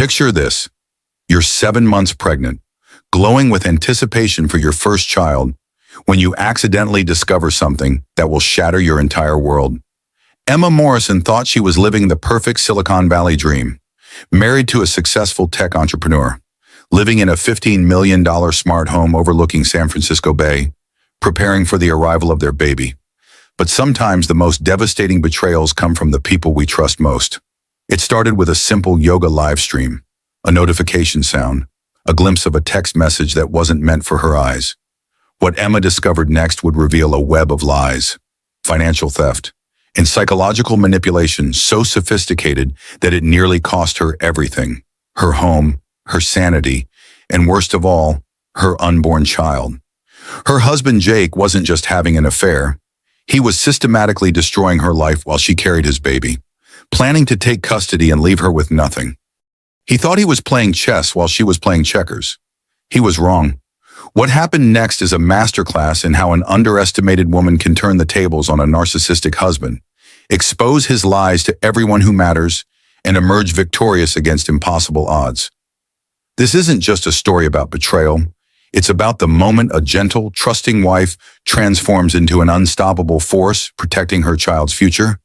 Picture this. You're 7 months pregnant, glowing with anticipation for your first child, when you accidentally discover something that will shatter your entire world. Emma Morrison thought she was living the perfect Silicon Valley dream, married to a successful tech entrepreneur, living in a $15 million smart home overlooking San Francisco Bay, preparing for the arrival of their baby. But sometimes the most devastating betrayals come from the people we trust most. It started with a simple yoga live stream, a notification sound, a glimpse of a text message that wasn't meant for her eyes. What Emma discovered next would reveal a web of lies, financial theft, and psychological manipulation so sophisticated that it nearly cost her everything: her home, her sanity, and worst of all, her unborn child. Her husband Jake wasn't just having an affair. He was systematically destroying her life while she carried his baby, planning to take custody and leave her with nothing. He thought he was playing chess while she was playing checkers. He was wrong. What happened next is a masterclass in how an underestimated woman can turn the tables on a narcissistic husband, expose his lies to everyone who matters, and emerge victorious against impossible odds. This isn't just a story about betrayal. It's about the moment a gentle, trusting wife transforms into an unstoppable force protecting her child's future.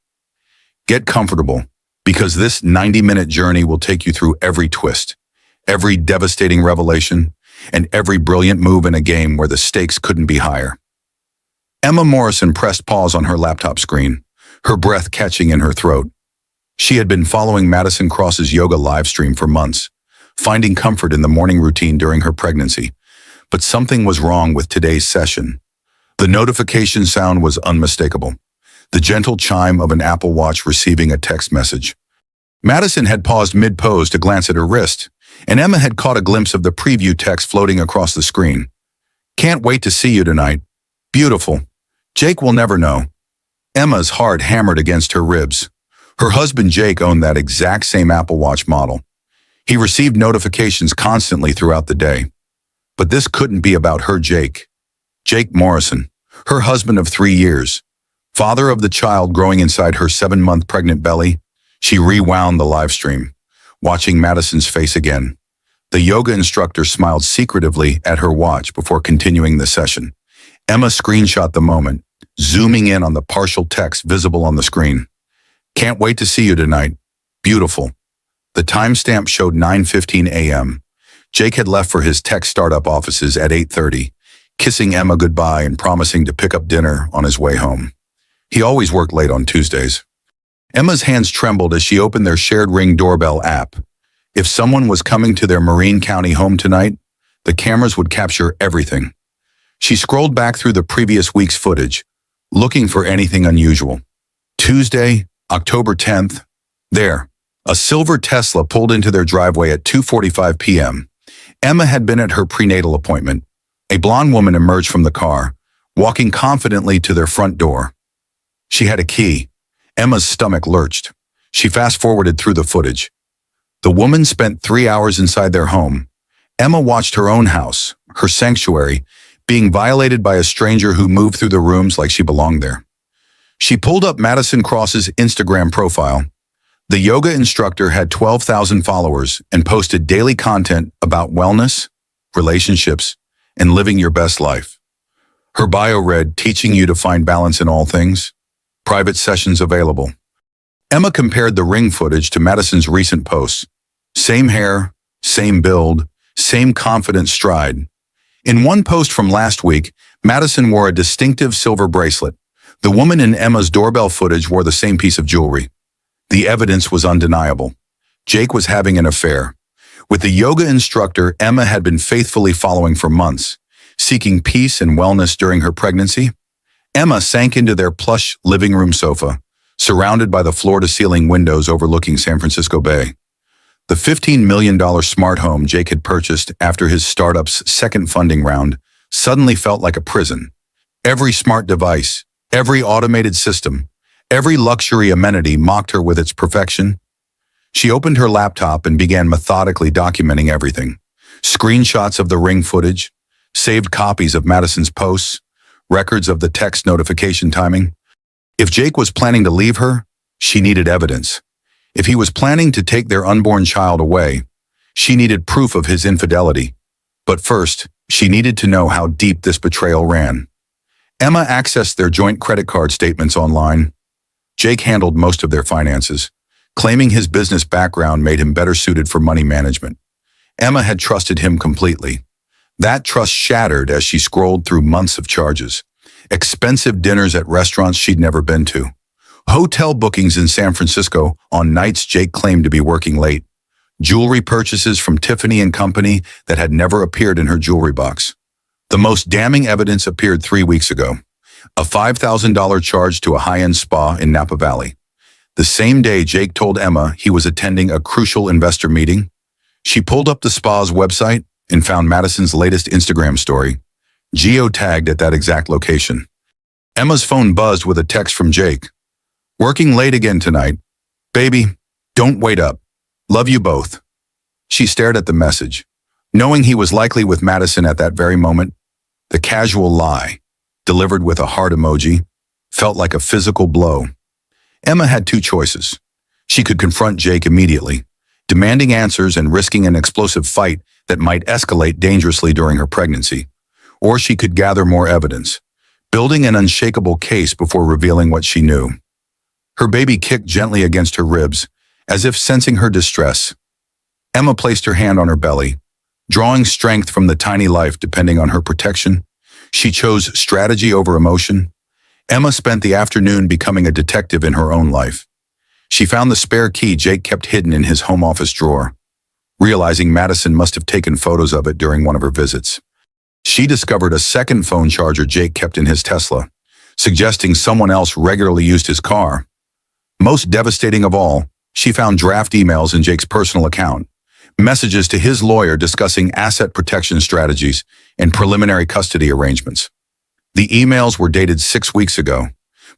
Get comfortable, because this 90-minute journey will take you through every twist, every devastating revelation, and every brilliant move in a game where the stakes couldn't be higher. Emma Morrison pressed pause on her laptop screen, her breath catching in her throat. She had been following Madison Cross's yoga live stream for months, finding comfort in the morning routine during her pregnancy. But something was wrong with today's session. The notification sound was unmistakable, the gentle chime of an Apple Watch receiving a text message. Madison had paused mid-pose to glance at her wrist, and Emma had caught a glimpse of the preview text floating across the screen. "Can't wait to see you tonight. Beautiful. Jake will never know." Emma's heart hammered against her ribs. Her husband Jake owned that exact same Apple Watch model. He received notifications constantly throughout the day. But this couldn't be about her Jake. Jake Morrison, her husband of 3 years, father of the child growing inside her 7-month pregnant belly. She rewound the live stream, watching Madison's face again. The yoga instructor smiled secretively at her watch before continuing the session. Emma screenshot the moment, zooming in on the partial text visible on the screen. "Can't wait to see you tonight. Beautiful." The timestamp showed 9:15 a.m. Jake had left for his tech startup offices at 8:30, kissing Emma goodbye and promising to pick up dinner on his way home. He always worked late on Tuesdays. Emma's hands trembled as she opened their shared Ring doorbell app. If someone was coming to their Marine County home tonight, the cameras would capture everything. She scrolled back through the previous week's footage, looking for anything unusual. Tuesday, October 10th. There, a silver Tesla pulled into their driveway at 2:45 p.m. Emma had been at her prenatal appointment. A blonde woman emerged from the car, walking confidently to their front door. She had a key. Emma's stomach lurched. She fast-forwarded through the footage. The woman spent 3 hours inside their home. Emma watched her own house, her sanctuary, being violated by a stranger who moved through the rooms like she belonged there. She pulled up Madison Cross's Instagram profile. The yoga instructor had 12,000 followers and posted daily content about wellness, relationships, and living your best life. Her bio read, "Teaching you to find balance in all things. Private sessions available." Emma compared the Ring footage to Madison's recent posts. Same hair, same build, same confident stride. In one post from last week, Madison wore a distinctive silver bracelet. The woman in Emma's doorbell footage wore the same piece of jewelry. The evidence was undeniable. Jake was having an affair. With the yoga instructor Emma had been faithfully following for months, seeking peace and wellness during her pregnancy. Emma sank into their plush living room sofa, surrounded by the floor-to-ceiling windows overlooking San Francisco Bay. The $15 million smart home Jake had purchased after his startup's second funding round suddenly felt like a prison. Every smart device, every automated system, every luxury amenity mocked her with its perfection. She opened her laptop and began methodically documenting everything. Screenshots of the Ring footage, saved copies of Madison's posts, records of the text notification timing. If Jake was planning to leave her, she needed evidence. If he was planning to take their unborn child away, She needed proof of his infidelity. But first, she needed to know how deep this betrayal ran. Emma accessed their joint credit card statements online. Jake handled most of their finances, claiming his business background made him better suited for money management. Emma had trusted him completely. That trust shattered as she scrolled through months of charges. Expensive dinners at restaurants she'd never been to. Hotel bookings in San Francisco on nights Jake claimed to be working late. Jewelry purchases from Tiffany & Company that had never appeared in her jewelry box. The most damning evidence appeared 3 weeks ago. A $5,000 charge to a high-end spa in Napa Valley. The same day Jake told Emma he was attending a crucial investor meeting, she pulled up the spa's website and found Madison's latest Instagram story, geotagged at that exact location. Emma's phone buzzed with a text from Jake. "Working late again tonight. Baby, don't wait up. Love you both." She stared at the message, knowing he was likely with Madison at that very moment. The casual lie, delivered with a heart emoji, felt like a physical blow. Emma had two choices. She could confront Jake immediately, demanding answers and risking an explosive fight that might escalate dangerously during her pregnancy. Or she could gather more evidence, building an unshakable case before revealing what she knew. Her baby kicked gently against her ribs, as if sensing her distress. Emma placed her hand on her belly, drawing strength from the tiny life depending on her protection. She chose strategy over emotion. Emma spent the afternoon becoming a detective in her own life. She found the spare key Jake kept hidden in his home office drawer, realizing Madison must have taken photos of it during one of her visits. She discovered a second phone charger Jake kept in his Tesla, suggesting someone else regularly used his car. Most devastating of all, she found draft emails in Jake's personal account, messages to his lawyer discussing asset protection strategies and preliminary custody arrangements. The emails were dated 6 weeks ago,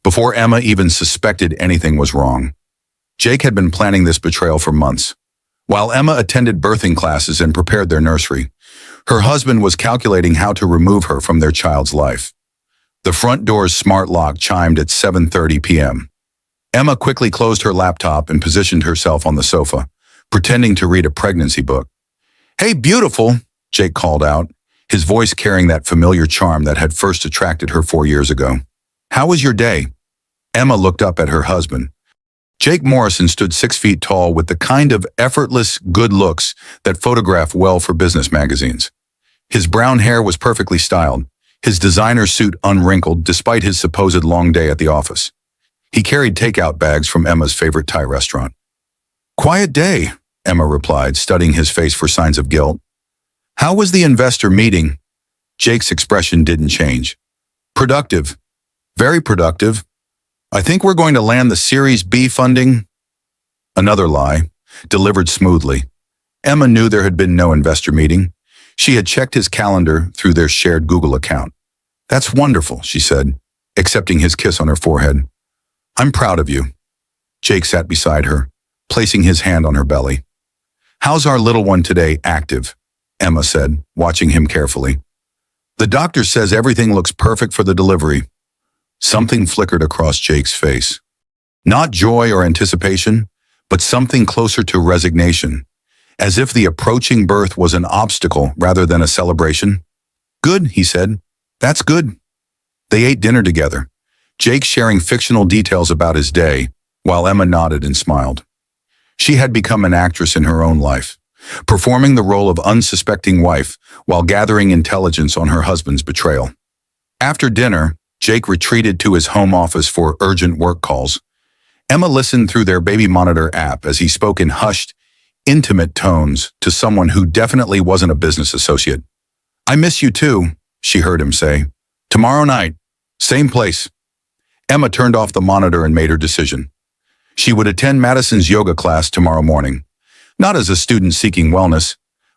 before Emma even suspected anything was wrong. Jake had been planning this betrayal for months. While Emma attended birthing classes and prepared their nursery, her husband was calculating how to remove her from their child's life. The front door's smart lock chimed at 7:30 p.m. Emma quickly closed her laptop and positioned herself on the sofa, pretending to read a pregnancy book. "Hey, beautiful," Jake called out, his voice carrying that familiar charm that had first attracted her 4 years ago. "How was your day?" Emma looked up at her husband. Jake Morrison stood 6 feet tall with the kind of effortless good looks that photograph well for business magazines. His brown hair was perfectly styled, his designer suit unwrinkled despite his supposed long day at the office. He carried takeout bags from Emma's favorite Thai restaurant. "Quiet day," Emma replied, studying his face for signs of guilt. "How was the investor meeting?" Jake's expression didn't change. "Productive. Very productive. I think we're going to land the Series B funding." Another lie, delivered smoothly. Emma knew there had been no investor meeting. She had checked his calendar through their shared Google account. "That's wonderful," she said, accepting his kiss on her forehead. "I'm proud of you." Jake sat beside her, placing his hand on her belly. "How's our little one today? Active?" Emma said, watching him carefully. "The doctor says everything looks perfect for the delivery." Something flickered across Jake's face. Not joy or anticipation, but something closer to resignation, as if the approaching birth was an obstacle rather than a celebration. "Good," he said. "That's good." They ate dinner together, Jake sharing fictional details about his day, while Emma nodded and smiled. She had become an actress in her own life, performing the role of unsuspecting wife while gathering intelligence on her husband's betrayal. After dinner, Jake retreated to his home office for urgent work calls. Emma listened through their baby monitor app as he spoke in hushed, intimate tones to someone who definitely wasn't a business associate. "I miss you too," she heard him say. "Tomorrow night, same place." Emma turned off the monitor and made her decision. She would attend Madison's yoga class tomorrow morning, not as a student seeking wellness,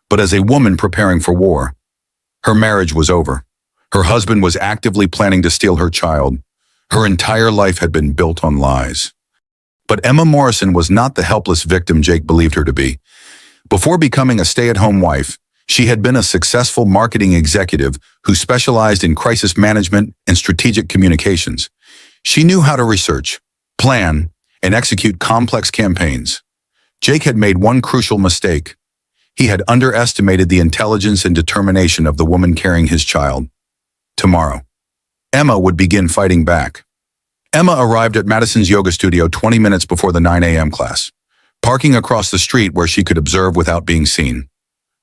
but as a woman preparing for war. Her marriage was over. Her husband was actively planning to steal her child. Her entire life had been built on lies. But Emma Morrison was not the helpless victim Jake believed her to be. Before becoming a stay-at-home wife, she had been a successful marketing executive who specialized in crisis management and strategic communications. She knew how to research, plan, and execute complex campaigns. Jake had made one crucial mistake. He had underestimated the intelligence and determination of the woman carrying his child. Tomorrow, Emma would begin fighting back. Emma arrived at Madison's yoga studio 20 minutes before the 9 a.m. class, parking across the street where she could observe without being seen.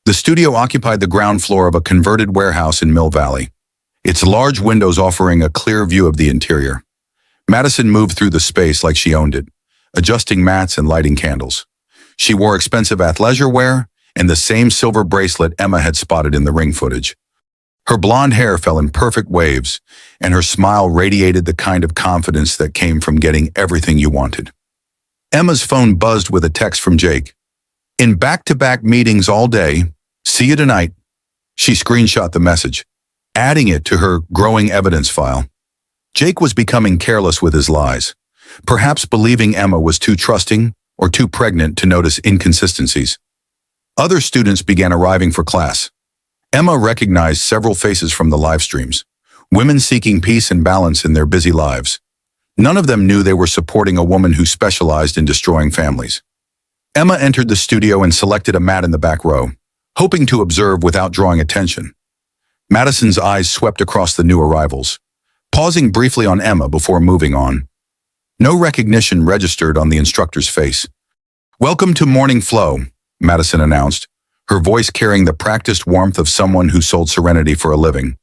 The studio occupied the ground floor of a converted warehouse in Mill Valley, its large windows offering a clear view of the interior. Madison moved through the space like she owned it, adjusting mats and lighting candles. She wore expensive athleisure wear and the same silver bracelet Emma had spotted in the ring footage. Her blonde hair fell in perfect waves, and her smile radiated the kind of confidence that came from getting everything you wanted. Emma's phone buzzed with a text from Jake. "In back-to-back meetings all day. See you tonight." She screenshot the message, adding it to her growing evidence file. Jake was becoming careless with his lies, perhaps believing Emma was too trusting or too pregnant to notice inconsistencies. Other students began arriving for class. Emma recognized several faces from the live streams, women seeking peace and balance in their busy lives. None of them knew they were supporting a woman who specialized in destroying families. Emma entered the studio and selected a mat in the back row, hoping to observe without drawing attention. Madison's eyes swept across the new arrivals, pausing briefly on Emma before moving on. No recognition registered on the instructor's face. "Welcome to Morning Flow," Madison announced, her voice carrying the practiced warmth of someone who sold serenity for a living.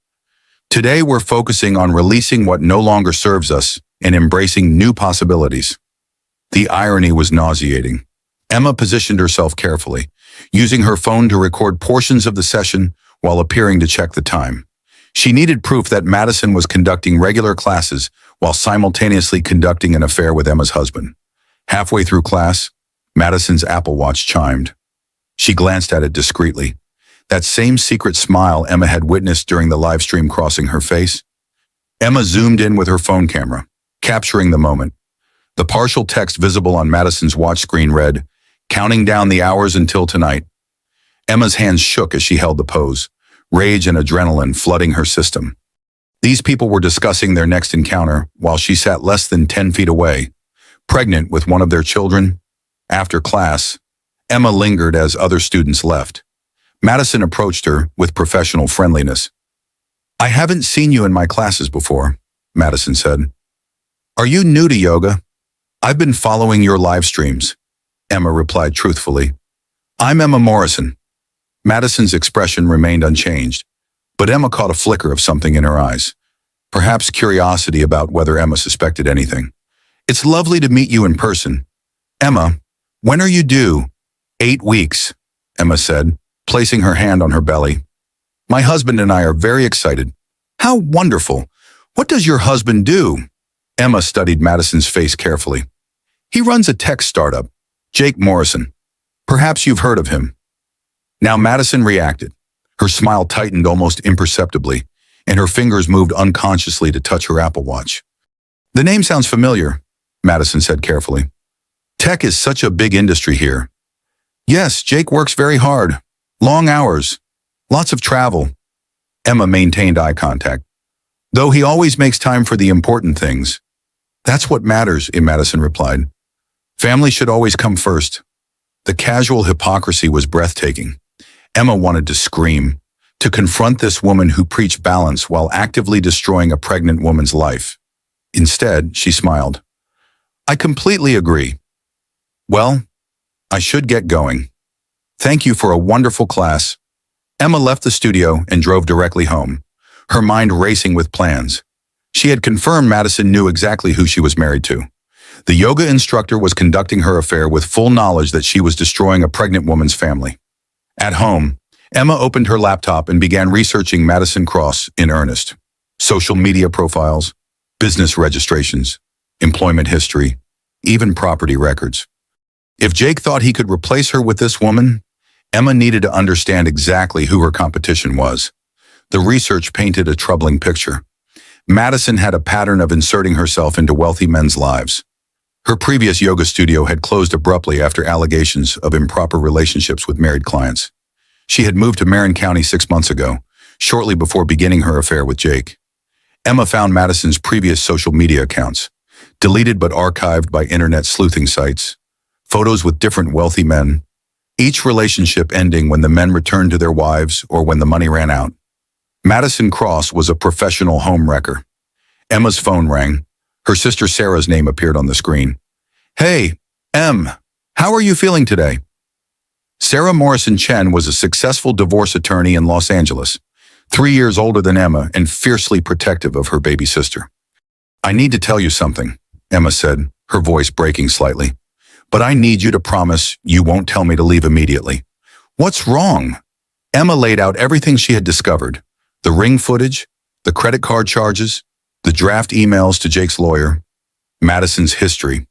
"Today we're focusing on releasing what no longer serves us and embracing new possibilities." The irony was nauseating. Emma positioned herself carefully, using her phone to record portions of the session while appearing to check the time. She needed proof that Madison was conducting regular classes while simultaneously conducting an affair with Emma's husband. Halfway through class, Madison's Apple Watch chimed. She glanced at it discreetly. That same secret smile Emma had witnessed during the live stream crossing her face. Emma zoomed in with her phone camera, capturing the moment. The partial text visible on Madison's watch screen read, "Counting down the hours until tonight." Emma's hands shook as she held the pose, rage and adrenaline flooding her system. These people were discussing their next encounter while she sat less than 10 feet away, pregnant with one of their children. After class, Emma lingered as other students left. Madison approached her with professional friendliness. "I haven't seen you in my classes before," Madison said. "Are you new to yoga?" "I've been following your live streams," Emma replied truthfully. "I'm Emma Morrison." Madison's expression remained unchanged, but Emma caught a flicker of something in her eyes, perhaps curiosity about whether Emma suspected anything. "It's lovely to meet you in person. Emma, when are you due?" 8 weeks, Emma said, placing her hand on her belly. "My husband and I are very excited." "How wonderful! What does your husband do?" Emma studied Madison's face carefully. "He runs a tech startup, Jake Morrison. Perhaps you've heard of him." Now Madison reacted. Her smile tightened almost imperceptibly, and her fingers moved unconsciously to touch her Apple Watch. "The name sounds familiar," Madison said carefully. "Tech is such a big industry here." "Yes, Jake works very hard. Long hours. Lots of travel." Emma maintained eye contact. "Though he always makes time for the important things." "That's what matters," Madison replied. "Family should always come first." The casual hypocrisy was breathtaking. Emma wanted to scream, to confront this woman who preached balance while actively destroying a pregnant woman's life. Instead, she smiled. "I completely agree. Well, I should get going. Thank you for a wonderful class." Emma left the studio and drove directly home, her mind racing with plans. She had confirmed Madison knew exactly who she was married to. The yoga instructor was conducting her affair with full knowledge that she was destroying a pregnant woman's family. At home, Emma opened her laptop and began researching Madison Cross in earnest. Social media profiles, business registrations, employment history, even property records. If Jake thought he could replace her with this woman, Emma needed to understand exactly who her competition was. The research painted a troubling picture. Madison had a pattern of inserting herself into wealthy men's lives. Her previous yoga studio had closed abruptly after allegations of improper relationships with married clients. She had moved to Marin County 6 months ago, shortly before beginning her affair with Jake. Emma found Madison's previous social media accounts, deleted but archived by internet sleuthing sites, photos with different wealthy men, each relationship ending when the men returned to their wives or when the money ran out. Madison Cross was a professional home wrecker. Emma's phone rang. Her sister Sarah's name appeared on the screen. "Hey, Em, how are you feeling today?" Sarah Morrison Chen was a successful divorce attorney in Los Angeles, 3 years older than Emma and fiercely protective of her baby sister. "I need to tell you something," Emma said, her voice breaking slightly. "But I need you to promise you won't tell me to leave immediately." "What's wrong?" Emma laid out everything she had discovered: the ring footage, the credit card charges, the draft emails to Jake's lawyer, Madison's history.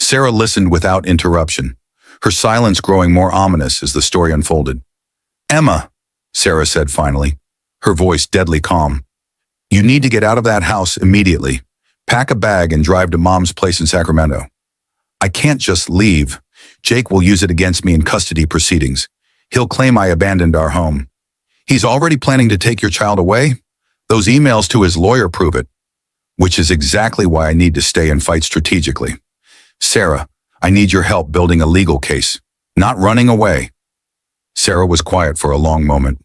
Sarah listened without interruption, her silence growing more ominous as the story unfolded. "Emma," Sarah said finally, her voice deadly calm, "you need to get out of that house immediately. Pack a bag and drive to Mom's place in Sacramento." "I can't just leave. Jake will use it against me in custody proceedings. He'll claim I abandoned our home." "He's already planning to take your child away? Those emails to his lawyer prove it." "Which is exactly why I need to stay and fight strategically. Sarah, I need your help building a legal case, not running away." Sarah was quiet for a long moment.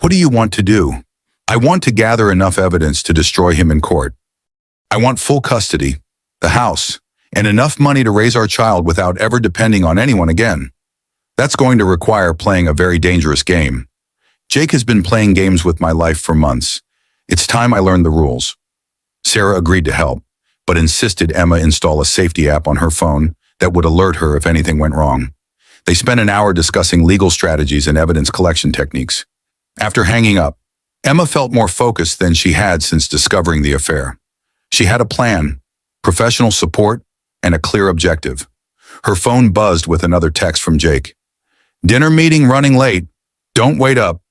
"What do you want to do?" "I want to gather enough evidence to destroy him in court. I want full custody, the house, and enough money to raise our child without ever depending on anyone again. That's going to require playing a very dangerous game. Jake has been playing games with my life for months. It's time I learned the rules." Sarah agreed to help, but insisted Emma install a safety app on her phone that would alert her if anything went wrong. They spent an hour discussing legal strategies and evidence collection techniques. After hanging up, Emma felt more focused than she had since discovering the affair. She had a plan, professional support, and a clear objective. Her phone buzzed with another text from Jake. "Dinner meeting running late. Don't wait up."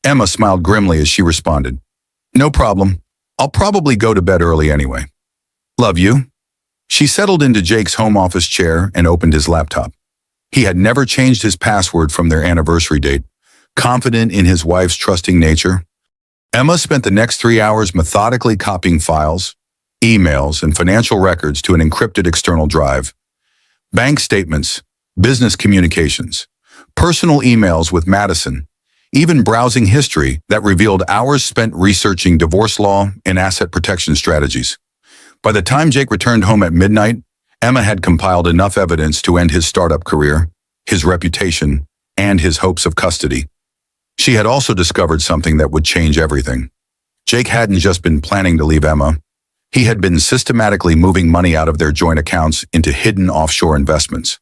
Emma smiled grimly as she responded, "No problem. I'll probably go to bed early anyway. Love you." She settled into Jake's home office chair and opened his laptop. He had never changed his password from their anniversary date, confident in his wife's trusting nature. Emma spent the next 3 hours methodically copying files, emails, and financial records to an encrypted external drive. Bank statements, business communications, personal emails with Madison, even browsing history that revealed hours spent researching divorce law and asset protection strategies. By the time Jake returned home at midnight, Emma had compiled enough evidence to end his startup career, his reputation, and his hopes of custody. She had also discovered something that would change everything. Jake hadn't just been planning to leave Emma. He had been systematically moving money out of their joint accounts into hidden offshore investments.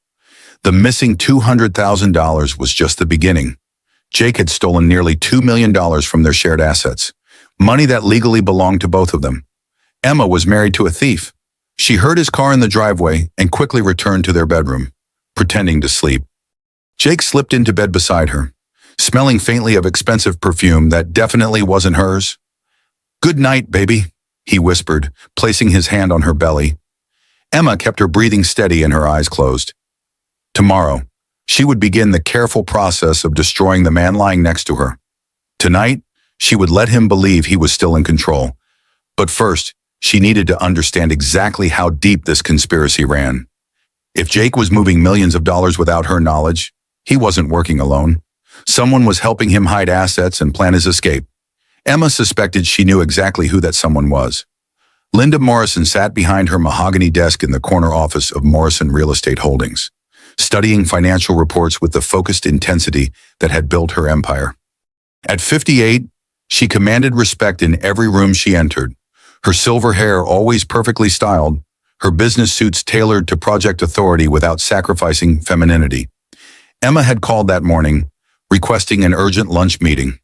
The missing $200,000 was just the beginning. Jake had stolen nearly $2 million from their shared assets, money that legally belonged to both of them. Emma was married to a thief. She heard his car in the driveway and quickly returned to their bedroom, pretending to sleep. Jake slipped into bed beside her, smelling faintly of expensive perfume that definitely wasn't hers. "Good night, baby," he whispered, placing his hand on her belly. Emma kept her breathing steady and her eyes closed. Tomorrow, she would begin the careful process of destroying the man lying next to her. Tonight, she would let him believe he was still in control. But first, she needed to understand exactly how deep this conspiracy ran. If Jake was moving millions of dollars without her knowledge, he wasn't working alone. Someone was helping him hide assets and plan his escape. Emma suspected she knew exactly who that someone was. Linda Morrison sat behind her mahogany desk in the corner office of Morrison Real Estate Holdings, studying financial reports with the focused intensity that had built her empire. At 58, she commanded respect in every room she entered, her silver hair always perfectly styled, her business suits tailored to project authority without sacrificing femininity. Emma had called that morning, requesting an urgent lunch meeting.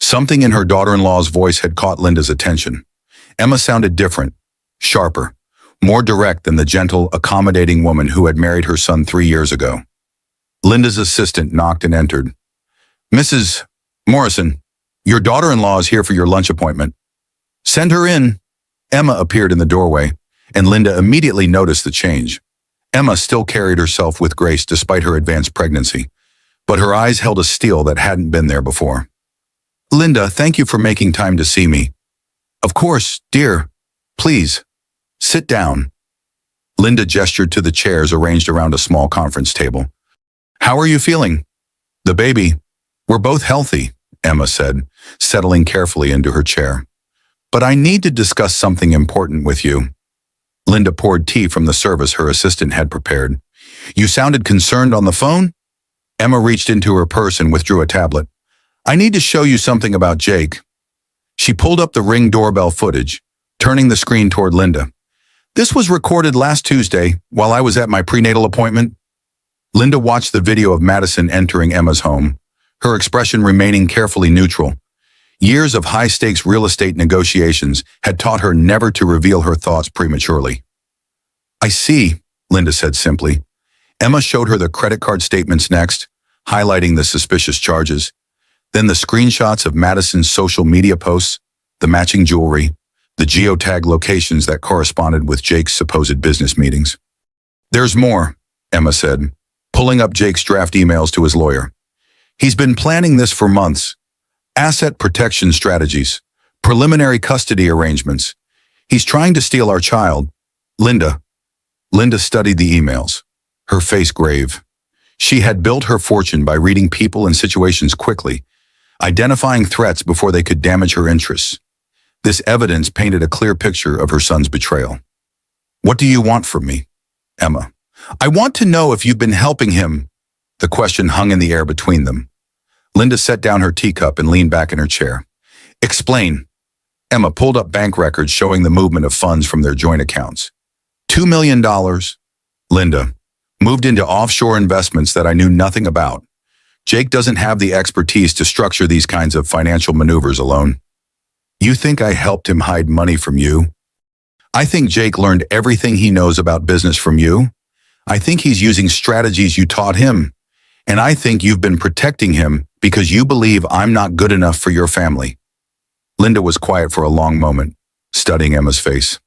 Something in her daughter-in-law's voice had caught Linda's attention. Emma sounded different, sharper, more direct than the gentle, accommodating woman who had married her son 3 years ago. Linda's assistant knocked and entered. "Mrs. Morrison, your daughter-in-law is here for your lunch appointment." "Send her in." Emma appeared in the doorway, and Linda immediately noticed the change. Emma still carried herself with grace despite her advanced pregnancy, but her eyes held a steel that hadn't been there before. "Linda, thank you for making time to see me." "Of course, dear. Please, sit down." Linda gestured to the chairs arranged around a small conference table. How are you feeling? The baby. We're both healthy, Emma said, settling carefully into her chair. But I need to discuss something important with you. Linda poured tea from the service her assistant had prepared. You sounded concerned on the phone? Emma reached into her purse and withdrew a tablet. I need to show you something about Jake. She pulled up the Ring doorbell footage, turning the screen toward Linda. This was recorded last Tuesday while I was at my prenatal appointment. Linda watched the video of Madison entering Emma's home, her expression remaining carefully neutral. Years of high-stakes real estate negotiations had taught her never to reveal her thoughts prematurely. I see, Linda said simply. Emma showed her the credit card statements next, highlighting the suspicious charges. Then the screenshots of Madison's social media posts, the matching jewelry, the geotag locations that corresponded with Jake's supposed business meetings. There's more, Emma said, pulling up Jake's draft emails to his lawyer. He's been planning this for months. Asset protection strategies, preliminary custody arrangements. He's trying to steal our child. Linda studied the emails, her face grave. She had built her fortune by reading people and situations quickly, identifying threats before they could damage her interests. This evidence painted a clear picture of her son's betrayal. What do you want from me, Emma? I want to know if you've been helping him. The question hung in the air between them. Linda set down her teacup and leaned back in her chair. Explain. Emma pulled up bank records showing the movement of funds from their joint accounts. $2 million. Linda moved into offshore investments that I knew nothing about. Jake doesn't have the expertise to structure these kinds of financial maneuvers alone. You think I helped him hide money from you? I think Jake learned everything he knows about business from you. I think he's using strategies you taught him. And I think you've been protecting him because you believe I'm not good enough for your family. Linda was quiet for a long moment, studying Emma's face.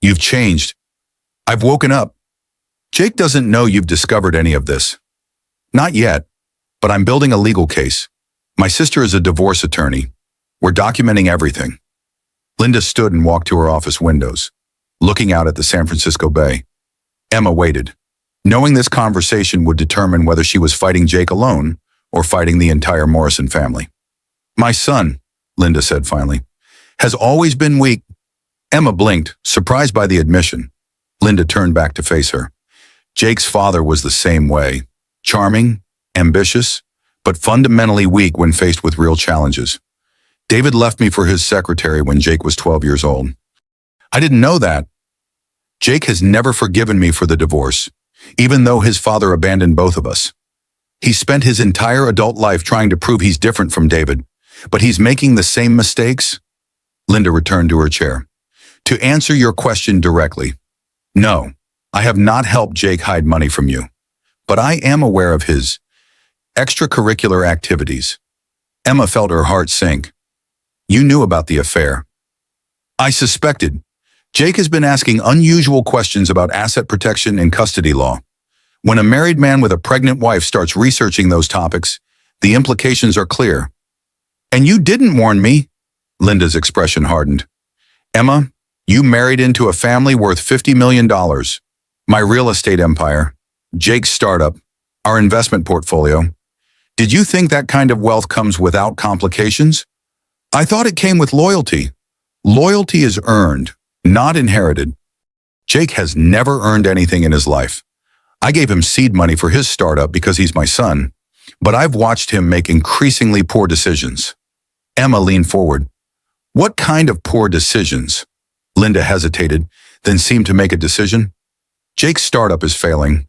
You've changed. I've woken up. Jake doesn't know you've discovered any of this. Not yet, but I'm building a legal case. My sister is a divorce attorney. We're documenting everything. Linda stood and walked to her office windows, looking out at the San Francisco Bay. Emma waited, knowing this conversation would determine whether she was fighting Jake alone or fighting the entire Morrison family. My son, Linda said finally, has always been weak. Emma blinked, surprised by the admission. Linda turned back to face her. Jake's father was the same way, charming, ambitious, but fundamentally weak when faced with real challenges. David left me for his secretary when Jake was 12 years old. I didn't know that. Jake has never forgiven me for the divorce, even though his father abandoned both of us. He spent his entire adult life trying to prove he's different from David, but he's making the same mistakes. Linda returned to her chair. To answer your question directly, no, I have not helped Jake hide money from you, but I am aware of his extracurricular activities. Emma felt her heart sink. You knew about the affair. I suspected. Jake has been asking unusual questions about asset protection and custody law. When a married man with a pregnant wife starts researching those topics, the implications are clear. And you didn't warn me. Linda's expression hardened. Emma, you married into a family worth $50 million. My real estate empire, Jake's startup, our investment portfolio. Did you think that kind of wealth comes without complications? I thought it came with loyalty. Loyalty is earned, not inherited. Jake has never earned anything in his life. I gave him seed money for his startup because he's my son, but I've watched him make increasingly poor decisions. Emma leaned forward. What kind of poor decisions? Linda hesitated, then seemed to make a decision. Jake's startup is failing.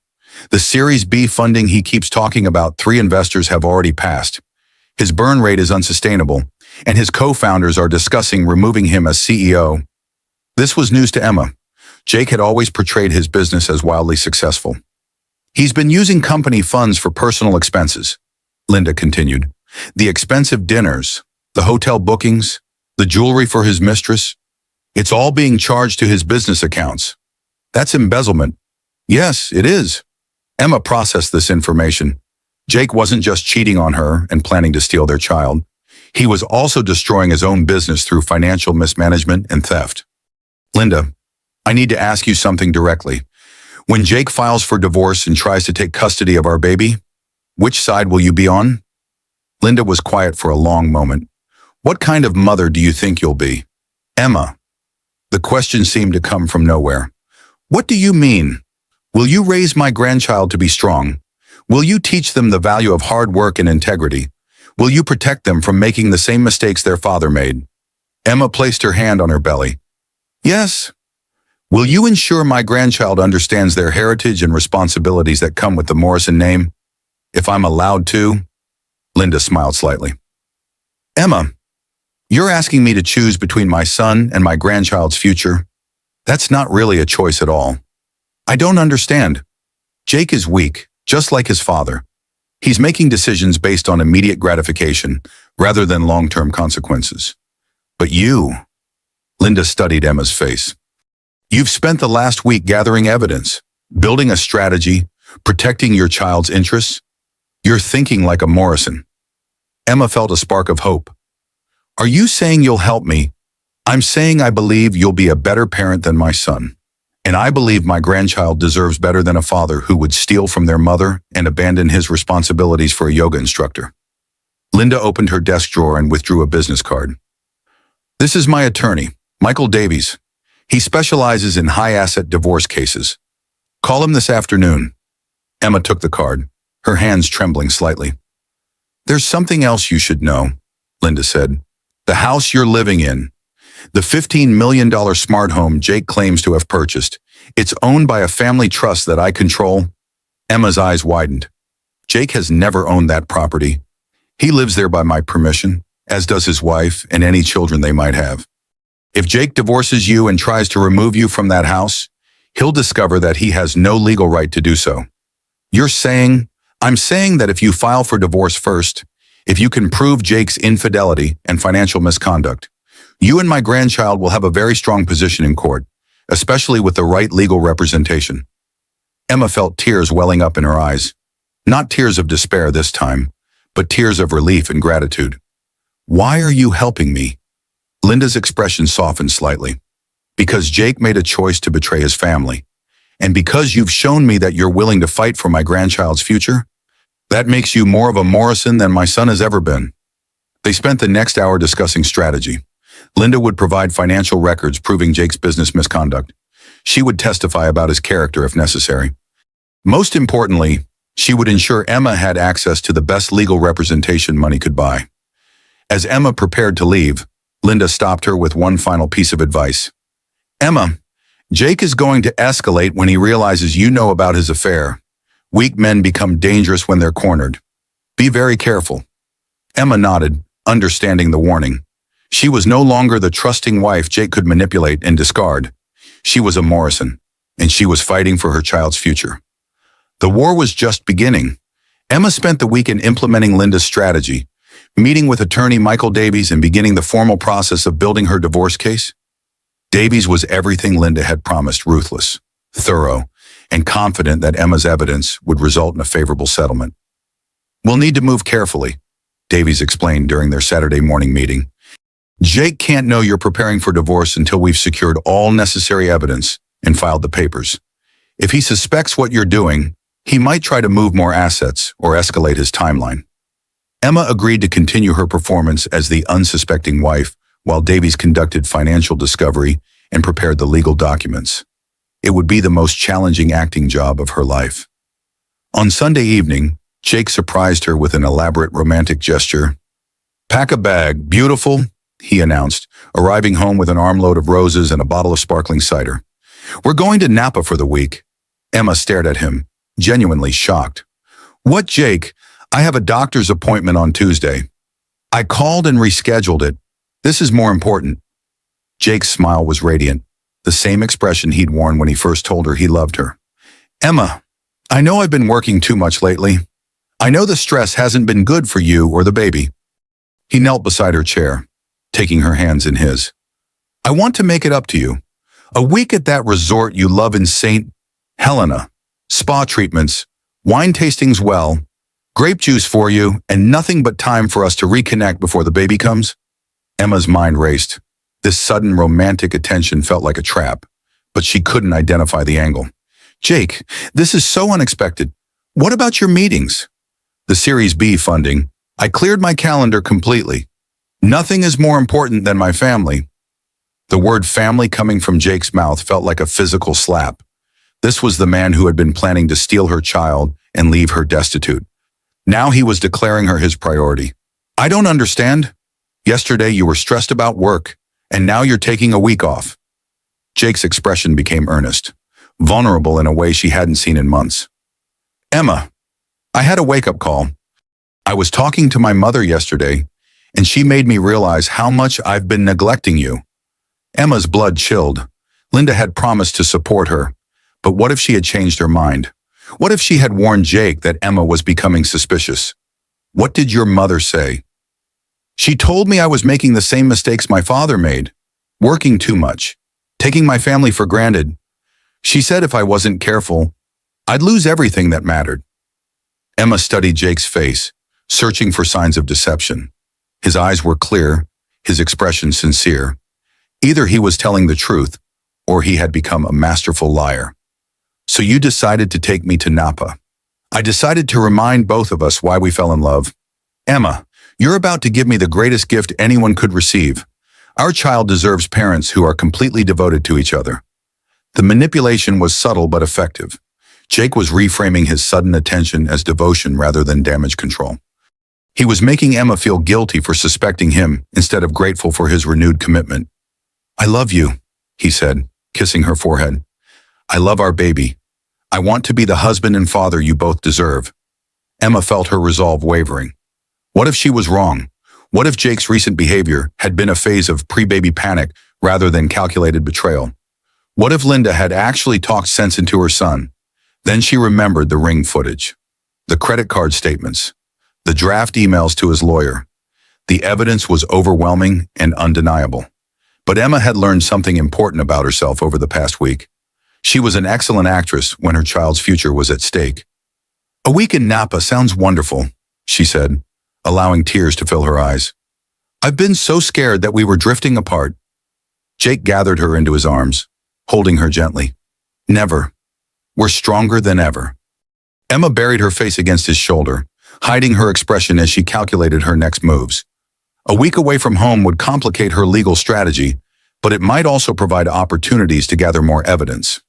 The Series B funding he keeps talking about, 3 investors have already passed. His burn rate is unsustainable, and his co-founders are discussing removing him as CEO. This was news to Emma. Jake had always portrayed his business as wildly successful. He's been using company funds for personal expenses, Linda continued. The expensive dinners, the hotel bookings, the jewelry for his mistress. It's all being charged to his business accounts. That's embezzlement. Yes, it is. Emma processed this information. Jake wasn't just cheating on her and planning to steal their child. He was also destroying his own business through financial mismanagement and theft. Linda, I need to ask you something directly. When Jake files for divorce and tries to take custody of our baby, Which side will you be on? Linda was quiet for a long moment. What kind of mother do you think you'll be? Emma. The question seemed to come from nowhere. What do you mean? Will you raise my grandchild to be strong? Will you teach them the value of hard work and integrity? Will you protect them from making the same mistakes their father made? Emma placed her hand on her belly. Yes. Will you ensure my grandchild understands their heritage and responsibilities that come with the Morrison name? If I'm allowed to? Linda smiled slightly. Emma, you're asking me to choose between my son and my grandchild's future? That's not really a choice at all. I don't understand. Jake is weak, just like his father. He's making decisions based on immediate gratification rather than long-term consequences. But you, Linda studied Emma's face. You've spent the last week gathering evidence, building a strategy, protecting your child's interests. You're thinking like a Morrison. Emma felt a spark of hope. Are you saying you'll help me? I'm saying I believe you'll be a better parent than my son. And I believe my grandchild deserves better than a father who would steal from their mother and abandon his responsibilities for a yoga instructor. Linda opened her desk drawer and withdrew a business card. This is my attorney, Michael Davies. He specializes in high-asset divorce cases. Call him this afternoon. Emma took the card, her hands trembling slightly. There's something else you should know, Linda said. The house you're living in, the $15 million smart home Jake claims to have purchased, it's owned by a family trust that I control. Emma's eyes widened. Jake has never owned that property. He lives there by my permission, as does his wife and any children they might have. If Jake divorces you and tries to remove you from that house, he'll discover that he has no legal right to do so. I'm saying that if you file for divorce first, if you can prove Jake's infidelity and financial misconduct, you and my grandchild will have a very strong position in court, especially with the right legal representation. Emma felt tears welling up in her eyes. Not tears of despair this time, but tears of relief and gratitude. Why are you helping me? Linda's expression softened slightly. Because Jake made a choice to betray his family. And because you've shown me that you're willing to fight for my grandchild's future, that makes you more of a Morrison than my son has ever been. They spent the next hour discussing strategy. Linda would provide financial records proving Jake's business misconduct. She would testify about his character if necessary. Most importantly, she would ensure Emma had access to the best legal representation money could buy. As Emma prepared to leave, Linda stopped her with one final piece of advice. Emma, Jake is going to escalate when he realizes you know about his affair. Weak men become dangerous when they're cornered. Be very careful. Emma nodded, understanding the warning. She was no longer the trusting wife Jake could manipulate and discard. She was a Morrison, and she was fighting for her child's future. The war was just beginning. Emma spent the weekend implementing Linda's strategy, meeting with attorney Michael Davies and beginning the formal process of building her divorce case. Davies was everything Linda had promised: ruthless, thorough, and confident that Emma's evidence would result in a favorable settlement. We'll need to move carefully, Davies explained during their Saturday morning meeting. Jake can't know you're preparing for divorce until we've secured all necessary evidence and filed the papers. If he suspects what you're doing, he might try to move more assets or escalate his timeline. Emma agreed to continue her performance as the unsuspecting wife while Davies conducted financial discovery and prepared the legal documents. It would be the most challenging acting job of her life. On Sunday evening, Jake surprised her with an elaborate romantic gesture. Pack a bag, beautiful, he announced, arriving home with an armload of roses and a bottle of sparkling cider. We're going to Napa for the week. Emma stared at him, genuinely shocked. What, Jake? I have a doctor's appointment on Tuesday. I called and rescheduled it. This is more important. Jake's smile was radiant, the same expression he'd worn when he first told her he loved her. Emma, I know I've been working too much lately. I know the stress hasn't been good for you or the baby. He knelt beside her chair, taking her hands in his. I want to make it up to you. A week at that resort you love in St. Helena, spa treatments, wine tastings well, grape juice for you, and nothing but time for us to reconnect before the baby comes. Emma's mind raced. This sudden romantic attention felt like a trap, but she couldn't identify the angle. Jake, this is so unexpected. What about your meetings? The Series B funding. I cleared my calendar completely. Nothing is more important than my family. The word family coming from Jake's mouth felt like a physical slap. This was the man who had been planning to steal her child and leave her destitute. Now he was declaring her his priority. I don't understand. Yesterday you were stressed about work, and now you're taking a week off. Jake's expression became earnest, vulnerable in a way she hadn't seen in months. Emma, I had a wake-up call. I was talking to my mother yesterday, and she made me realize how much I've been neglecting you. Emma's blood chilled. Linda had promised to support her, but what if she had changed her mind? What if she had warned Jake that Emma was becoming suspicious? What did your mother say? She told me I was making the same mistakes my father made, working too much, taking my family for granted. She said if I wasn't careful, I'd lose everything that mattered. Emma studied Jake's face, searching for signs of deception. His eyes were clear, his expression sincere. Either he was telling the truth, or he had become a masterful liar. So you decided to take me to Napa. I decided to remind both of us why we fell in love. Emma, you're about to give me the greatest gift anyone could receive. Our child deserves parents who are completely devoted to each other. The manipulation was subtle but effective. Jake was reframing his sudden attention as devotion rather than damage control. He was making Emma feel guilty for suspecting him instead of grateful for his renewed commitment. I love you, he said, kissing her forehead. I love our baby. I want to be the husband and father you both deserve. Emma felt her resolve wavering. What if she was wrong? What if Jake's recent behavior had been a phase of pre-baby panic rather than calculated betrayal? What if Linda had actually talked sense into her son? Then she remembered the ring footage, the credit card statements, the draft emails to his lawyer. The evidence was overwhelming and undeniable. But Emma had learned something important about herself over the past week. She was an excellent actress when her child's future was at stake. A week in Napa sounds wonderful, she said, allowing tears to fill her eyes. I've been so scared that we were drifting apart. Jake gathered her into his arms, holding her gently. Never. We're stronger than ever. Emma buried her face against his shoulder, hiding her expression as she calculated her next moves. A week away from home would complicate her legal strategy, but it might also provide opportunities to gather more evidence.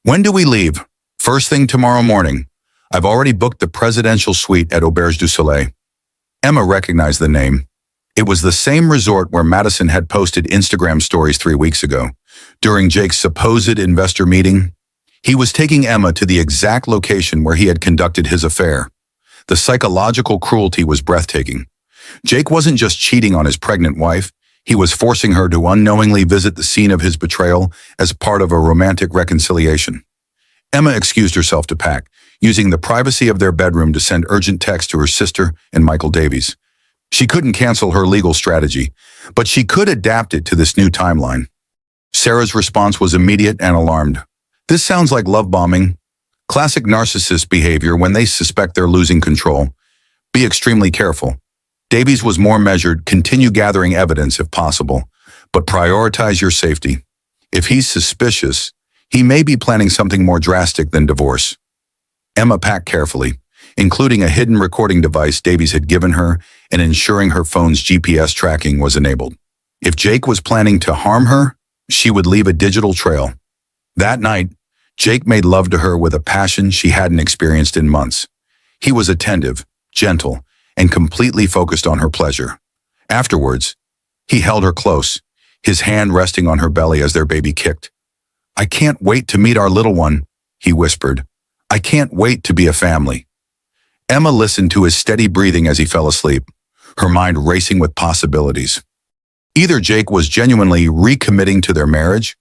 When do we leave? First thing tomorrow morning. I've already booked the presidential suite at Auberge du Soleil. Emma recognized the name. It was the same resort where Madison had posted Instagram stories 3 weeks ago. During Jake's supposed investor meeting, he was taking Emma to the exact location where he had conducted his affair. The psychological cruelty was breathtaking. Jake wasn't just cheating on his pregnant wife, he was forcing her to unknowingly visit the scene of his betrayal as part of a romantic reconciliation. Emma excused herself to pack, using the privacy of their bedroom to send urgent texts to her sister and Michael Davies. She couldn't cancel her legal strategy, but she could adapt it to this new timeline. Sarah's response was immediate and alarmed. This sounds like love bombing. Classic narcissist behavior when they suspect they're losing control. Be extremely careful. Davies was more measured, continue gathering evidence if possible, but prioritize your safety. If he's suspicious, he may be planning something more drastic than divorce. Emma packed carefully, including a hidden recording device Davies had given her and ensuring her phone's GPS tracking was enabled. If Jake was planning to harm her, she would leave a digital trail. That night, Jake made love to her with a passion she hadn't experienced in months. He was attentive, gentle, and completely focused on her pleasure. Afterwards, he held her close, his hand resting on her belly as their baby kicked. I can't wait to meet our little one, he whispered. I can't wait to be a family. Emma listened to his steady breathing as he fell asleep, her mind racing with possibilities. Either Jake was genuinely recommitting to their marriage,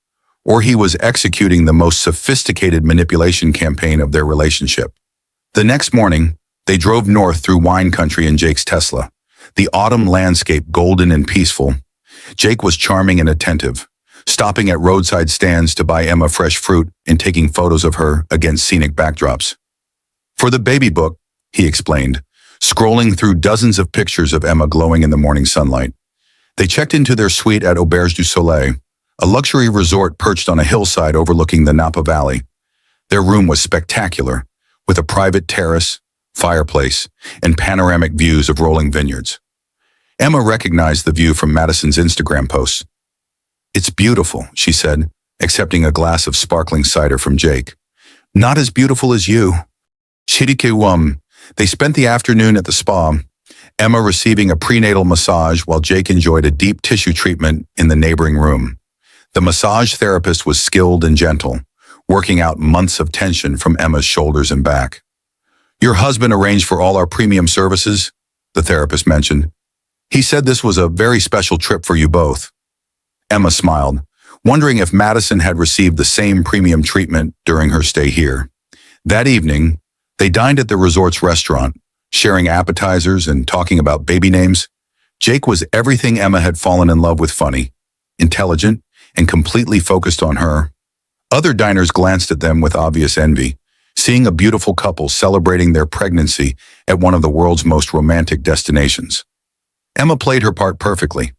or he was executing the most sophisticated manipulation campaign of their relationship. The next morning, they drove north through wine country in Jake's Tesla, the autumn landscape golden and peaceful. Jake was charming and attentive, stopping at roadside stands to buy Emma fresh fruit and taking photos of her against scenic backdrops. For the baby book, he explained, scrolling through dozens of pictures of Emma glowing in the morning sunlight. They checked into their suite at Auberge du Soleil, a luxury resort perched on a hillside overlooking the Napa Valley. Their room was spectacular, with a private terrace, fireplace, and panoramic views of rolling vineyards. Emma recognized the view from Madison's Instagram posts. "It's beautiful," she said, accepting a glass of sparkling cider from Jake. "Not as beautiful as you." Chidike. They spent the afternoon at the spa, Emma receiving a prenatal massage while Jake enjoyed a deep tissue treatment in the neighboring room. The massage therapist was skilled and gentle, working out months of tension from Emma's shoulders and back. "Your husband arranged for all our premium services," the therapist mentioned. "He said this was a very special trip for you both." Emma smiled, wondering if Madison had received the same premium treatment during her stay here. That evening, they dined at the resort's restaurant, sharing appetizers and talking about baby names. Jake was everything Emma had fallen in love with: funny, intelligent, and completely focused on her. Other diners glanced at them with obvious envy, seeing a beautiful couple celebrating their pregnancy at one of the world's most romantic destinations. Emma played her part perfectly,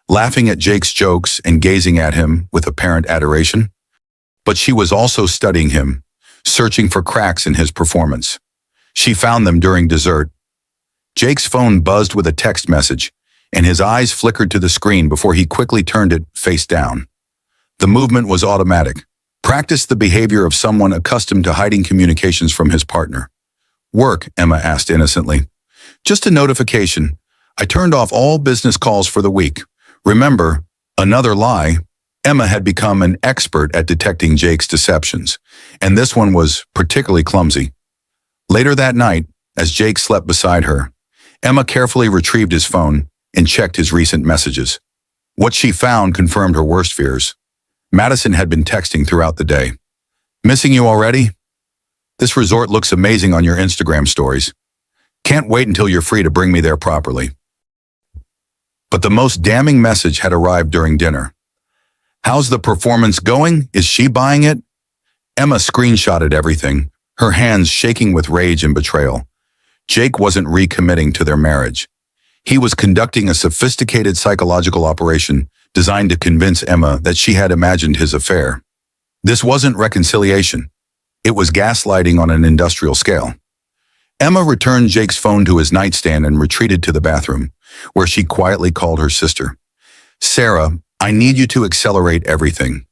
laughing at Jake's jokes and gazing at him with apparent adoration. But she was also studying him, searching for cracks in his performance. She found them during dessert. Jake's phone buzzed with a text message, and his eyes flickered to the screen before he quickly turned it face down. The movement was automatic. Practiced the behavior of someone accustomed to hiding communications from his partner. "Work?" Emma asked innocently. "Just a notification. I turned off all business calls for the week." Remember, another lie. Emma had become an expert at detecting Jake's deceptions, and this one was particularly clumsy. Later that night, as Jake slept beside her, Emma carefully retrieved his phone and checked his recent messages. What she found confirmed her worst fears. Madison had been texting throughout the day. "Missing you already? This resort looks amazing on your Instagram stories. Can't wait until you're free to bring me there properly." But the most damning message had arrived during dinner. "How's the performance going? Is she buying it?" Emma screenshotted everything, her hands shaking with rage and betrayal. Jake wasn't recommitting to their marriage. He was conducting a sophisticated psychological operation designed to convince Emma that she had imagined his affair. This wasn't reconciliation. It was gaslighting on an industrial scale. Emma returned Jake's phone to his nightstand and retreated to the bathroom, where she quietly called her sister. "Sarah, I need you to accelerate everything.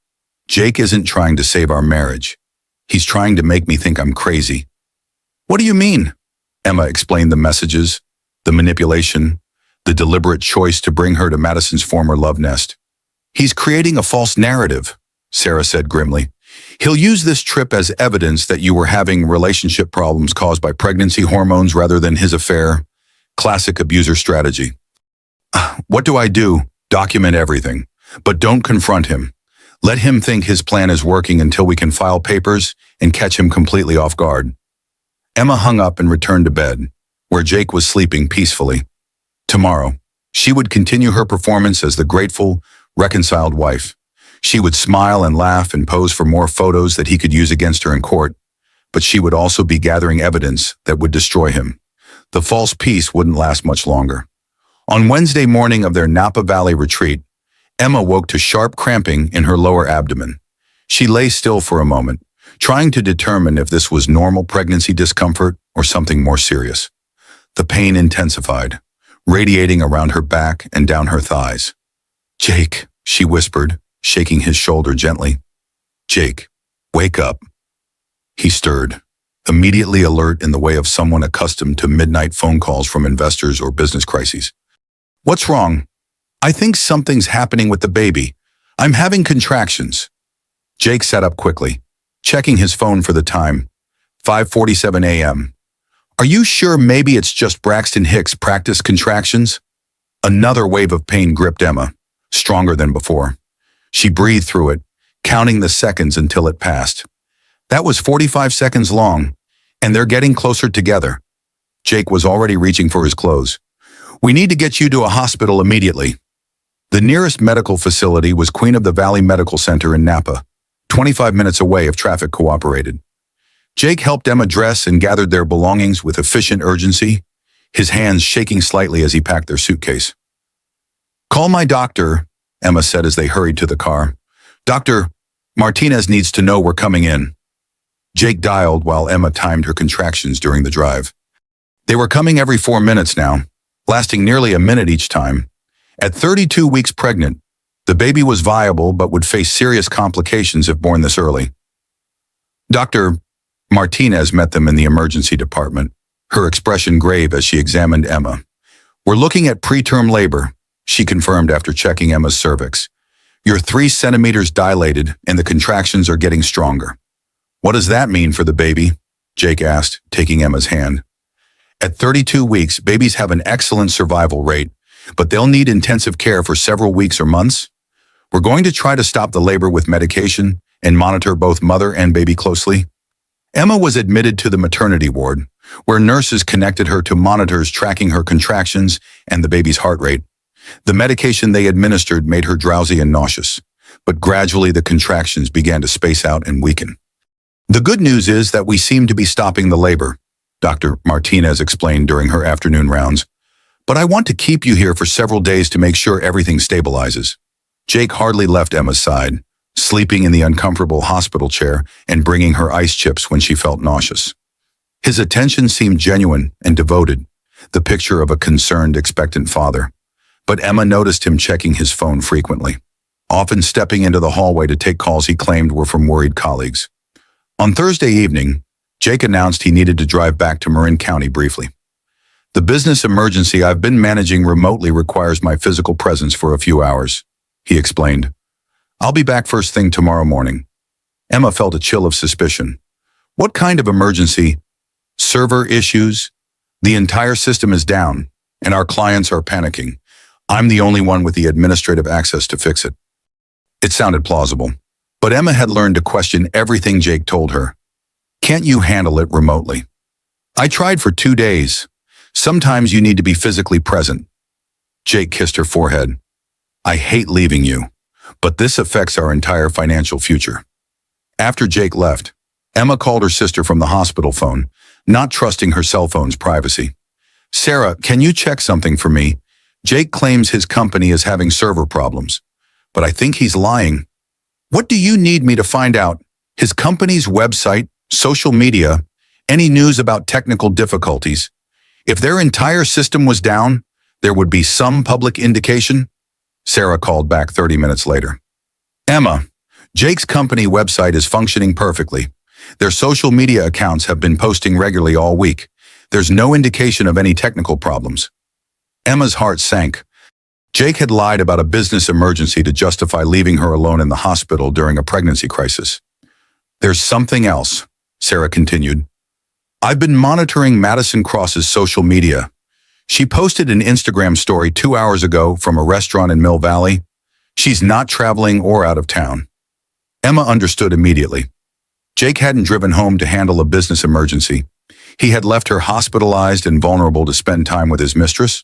Jake isn't trying to save our marriage. He's trying to make me think I'm crazy." "What do you mean?" Emma explained the messages, the manipulation, the deliberate choice to bring her to Madison's former love nest. "He's creating a false narrative," Sarah said grimly. "He'll use this trip as evidence that you were having relationship problems caused by pregnancy hormones rather than his affair. Classic abuser strategy." "What do I do?" "Document everything, but don't confront him. Let him think his plan is working until we can file papers and catch him completely off guard." Emma hung up and returned to bed, where Jake was sleeping peacefully. Tomorrow, she would continue her performance as the grateful, reconciled wife. She would smile and laugh and pose for more photos that he could use against her in court, but she would also be gathering evidence that would destroy him. The false peace wouldn't last much longer. On Wednesday morning of their Napa Valley retreat, Emma woke to sharp cramping in her lower abdomen. She lay still for a moment, trying to determine if this was normal pregnancy discomfort or something more serious. The pain intensified, radiating around her back and down her thighs. "Jake," she whispered, shaking his shoulder gently. "Jake, wake up." He stirred, immediately alert in the way of someone accustomed to midnight phone calls from investors or business crises. "What's wrong?" "I think something's happening with the baby. I'm having contractions." Jake sat up quickly, checking his phone for the time. 5:47 a.m. "Are you sure maybe it's just Braxton Hicks' practice contractions?" Another wave of pain gripped Emma, stronger than before. She breathed through it, counting the seconds until it passed. That was 45 seconds long, and they're getting closer together. Jake was already reaching for his clothes. "We need to get you to a hospital immediately." The nearest medical facility was Queen of the Valley Medical Center in Napa, 25 minutes away if traffic cooperated. Jake helped Emma dress and gathered their belongings with efficient urgency, his hands shaking slightly as he packed their suitcase. "Call my doctor," Emma said as they hurried to the car. "Dr. Martinez needs to know we're coming in." Jake dialed while Emma timed her contractions during the drive. They were coming every 4 minutes now, lasting nearly a minute each time. At 32 weeks pregnant, the baby was viable but would face serious complications if born this early. Dr. Martinez met them in the emergency department, her expression grave as she examined Emma. "We're looking at preterm labor," she confirmed after checking Emma's cervix. "You're 3 centimeters dilated and the contractions are getting stronger." "What does that mean for the baby?" Jake asked, taking Emma's hand. "At 32 weeks, babies have an excellent survival rate, but they'll need intensive care for several weeks or months. We're going to try to stop the labor with medication and monitor both mother and baby closely." Emma was admitted to the maternity ward, where nurses connected her to monitors tracking her contractions and the baby's heart rate. The medication they administered made her drowsy and nauseous, but gradually the contractions began to space out and weaken. "The good news is that we seem to be stopping the labor," Dr. Martinez explained during her afternoon rounds. "But I want to keep you here for several days to make sure everything stabilizes." Jake hardly left Emma's side, sleeping in the uncomfortable hospital chair and bringing her ice chips when she felt nauseous. His attention seemed genuine and devoted, the picture of a concerned, expectant father. But Emma noticed him checking his phone frequently, often stepping into the hallway to take calls he claimed were from worried colleagues. On Thursday evening, Jake announced he needed to drive back to Marin County briefly. "The business emergency I've been managing remotely requires my physical presence for a few hours," he explained. "I'll be back first thing tomorrow morning." Emma felt a chill of suspicion. What kind of emergency? Server issues? The entire system is down, and our clients are panicking. I'm the only one with the administrative access to fix it. It sounded plausible, but Emma had learned to question everything Jake told her. "Can't you handle it remotely?" "I tried for 2 days. Sometimes you need to be physically present." Jake kissed her forehead. "I hate leaving you, but this affects our entire financial future." After Jake left, Emma called her sister from the hospital phone, not trusting her cell phone's privacy. "Sarah, can you check something for me? Jake claims his company is having server problems, but I think he's lying." "What do you need me to find out? His company's website, social media, any news about technical difficulties? If their entire system was down, there would be some public indication." Sarah called back 30 minutes later. "Emma, Jake's company website is functioning perfectly. Their social media accounts have been posting regularly all week. There's no indication of any technical problems." Emma's heart sank. Jake had lied about a business emergency to justify leaving her alone in the hospital during a pregnancy crisis. "There's something else," Sarah continued. "I've been monitoring Madison Cross's social media. She posted an Instagram story 2 hours ago from a restaurant in Mill Valley. She's not traveling or out of town." Emma understood immediately. Jake hadn't driven home to handle a business emergency. He had left her hospitalized and vulnerable to spend time with his mistress.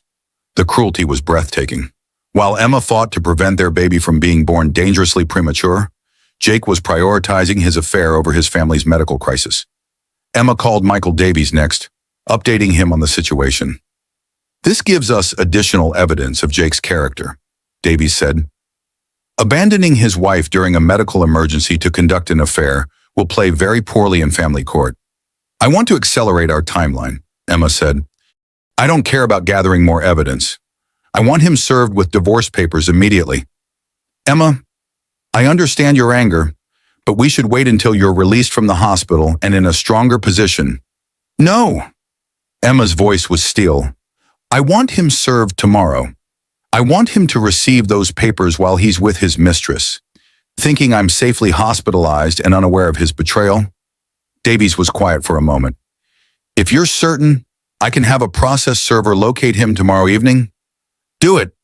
The cruelty was breathtaking. While Emma fought to prevent their baby from being born dangerously premature, Jake was prioritizing his affair over his family's medical crisis. Emma called Michael Davies next, updating him on the situation. "This gives us additional evidence of Jake's character," Davies said. "Abandoning his wife during a medical emergency to conduct an affair will play very poorly in family court. I want to accelerate our timeline," Emma said. "I don't care about gathering more evidence. I want him served with divorce papers immediately." "Emma, I understand your anger, but we should wait until you're released from the hospital and in a stronger position." "No!" Emma's voice was steel. "I want him served tomorrow. I want him to receive those papers while he's with his mistress. Thinking I'm safely hospitalized and unaware of his betrayal?" Davies was quiet for a moment. "If you're certain, I can have a process server locate him tomorrow evening." "Do it."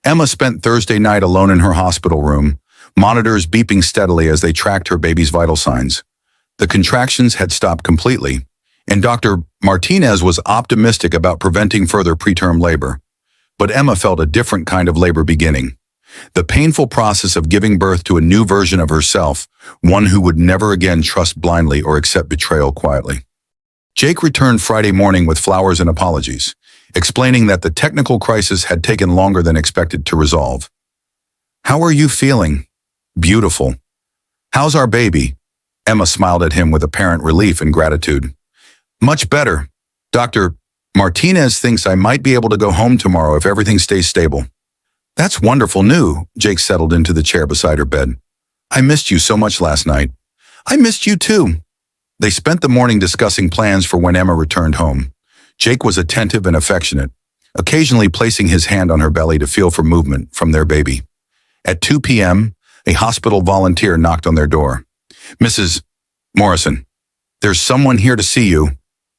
Emma spent Thursday night alone in her hospital room, monitors beeping steadily as they tracked her baby's vital signs. The contractions had stopped completely, and Dr. Martinez was optimistic about preventing further preterm labor. But Emma felt a different kind of labor beginning. The painful process of giving birth to a new version of herself, one who would never again trust blindly or accept betrayal quietly. Jake returned Friday morning with flowers and apologies, explaining that the technical crisis had taken longer than expected to resolve. "How are you feeling?" "Beautiful." "How's our baby?" Emma smiled at him with apparent relief and gratitude. "Much better. Dr. Martinez thinks I might be able to go home tomorrow if everything stays stable. That's wonderful news. Jake settled into the chair beside her bed. I missed you so much last night. I missed you too. They spent the morning discussing plans for when Emma returned home. Jake was attentive and affectionate, occasionally placing his hand on her belly to feel for movement from their baby. At 2 p.m., a hospital volunteer knocked on their door. Mrs. Morrison, there's someone here to see you.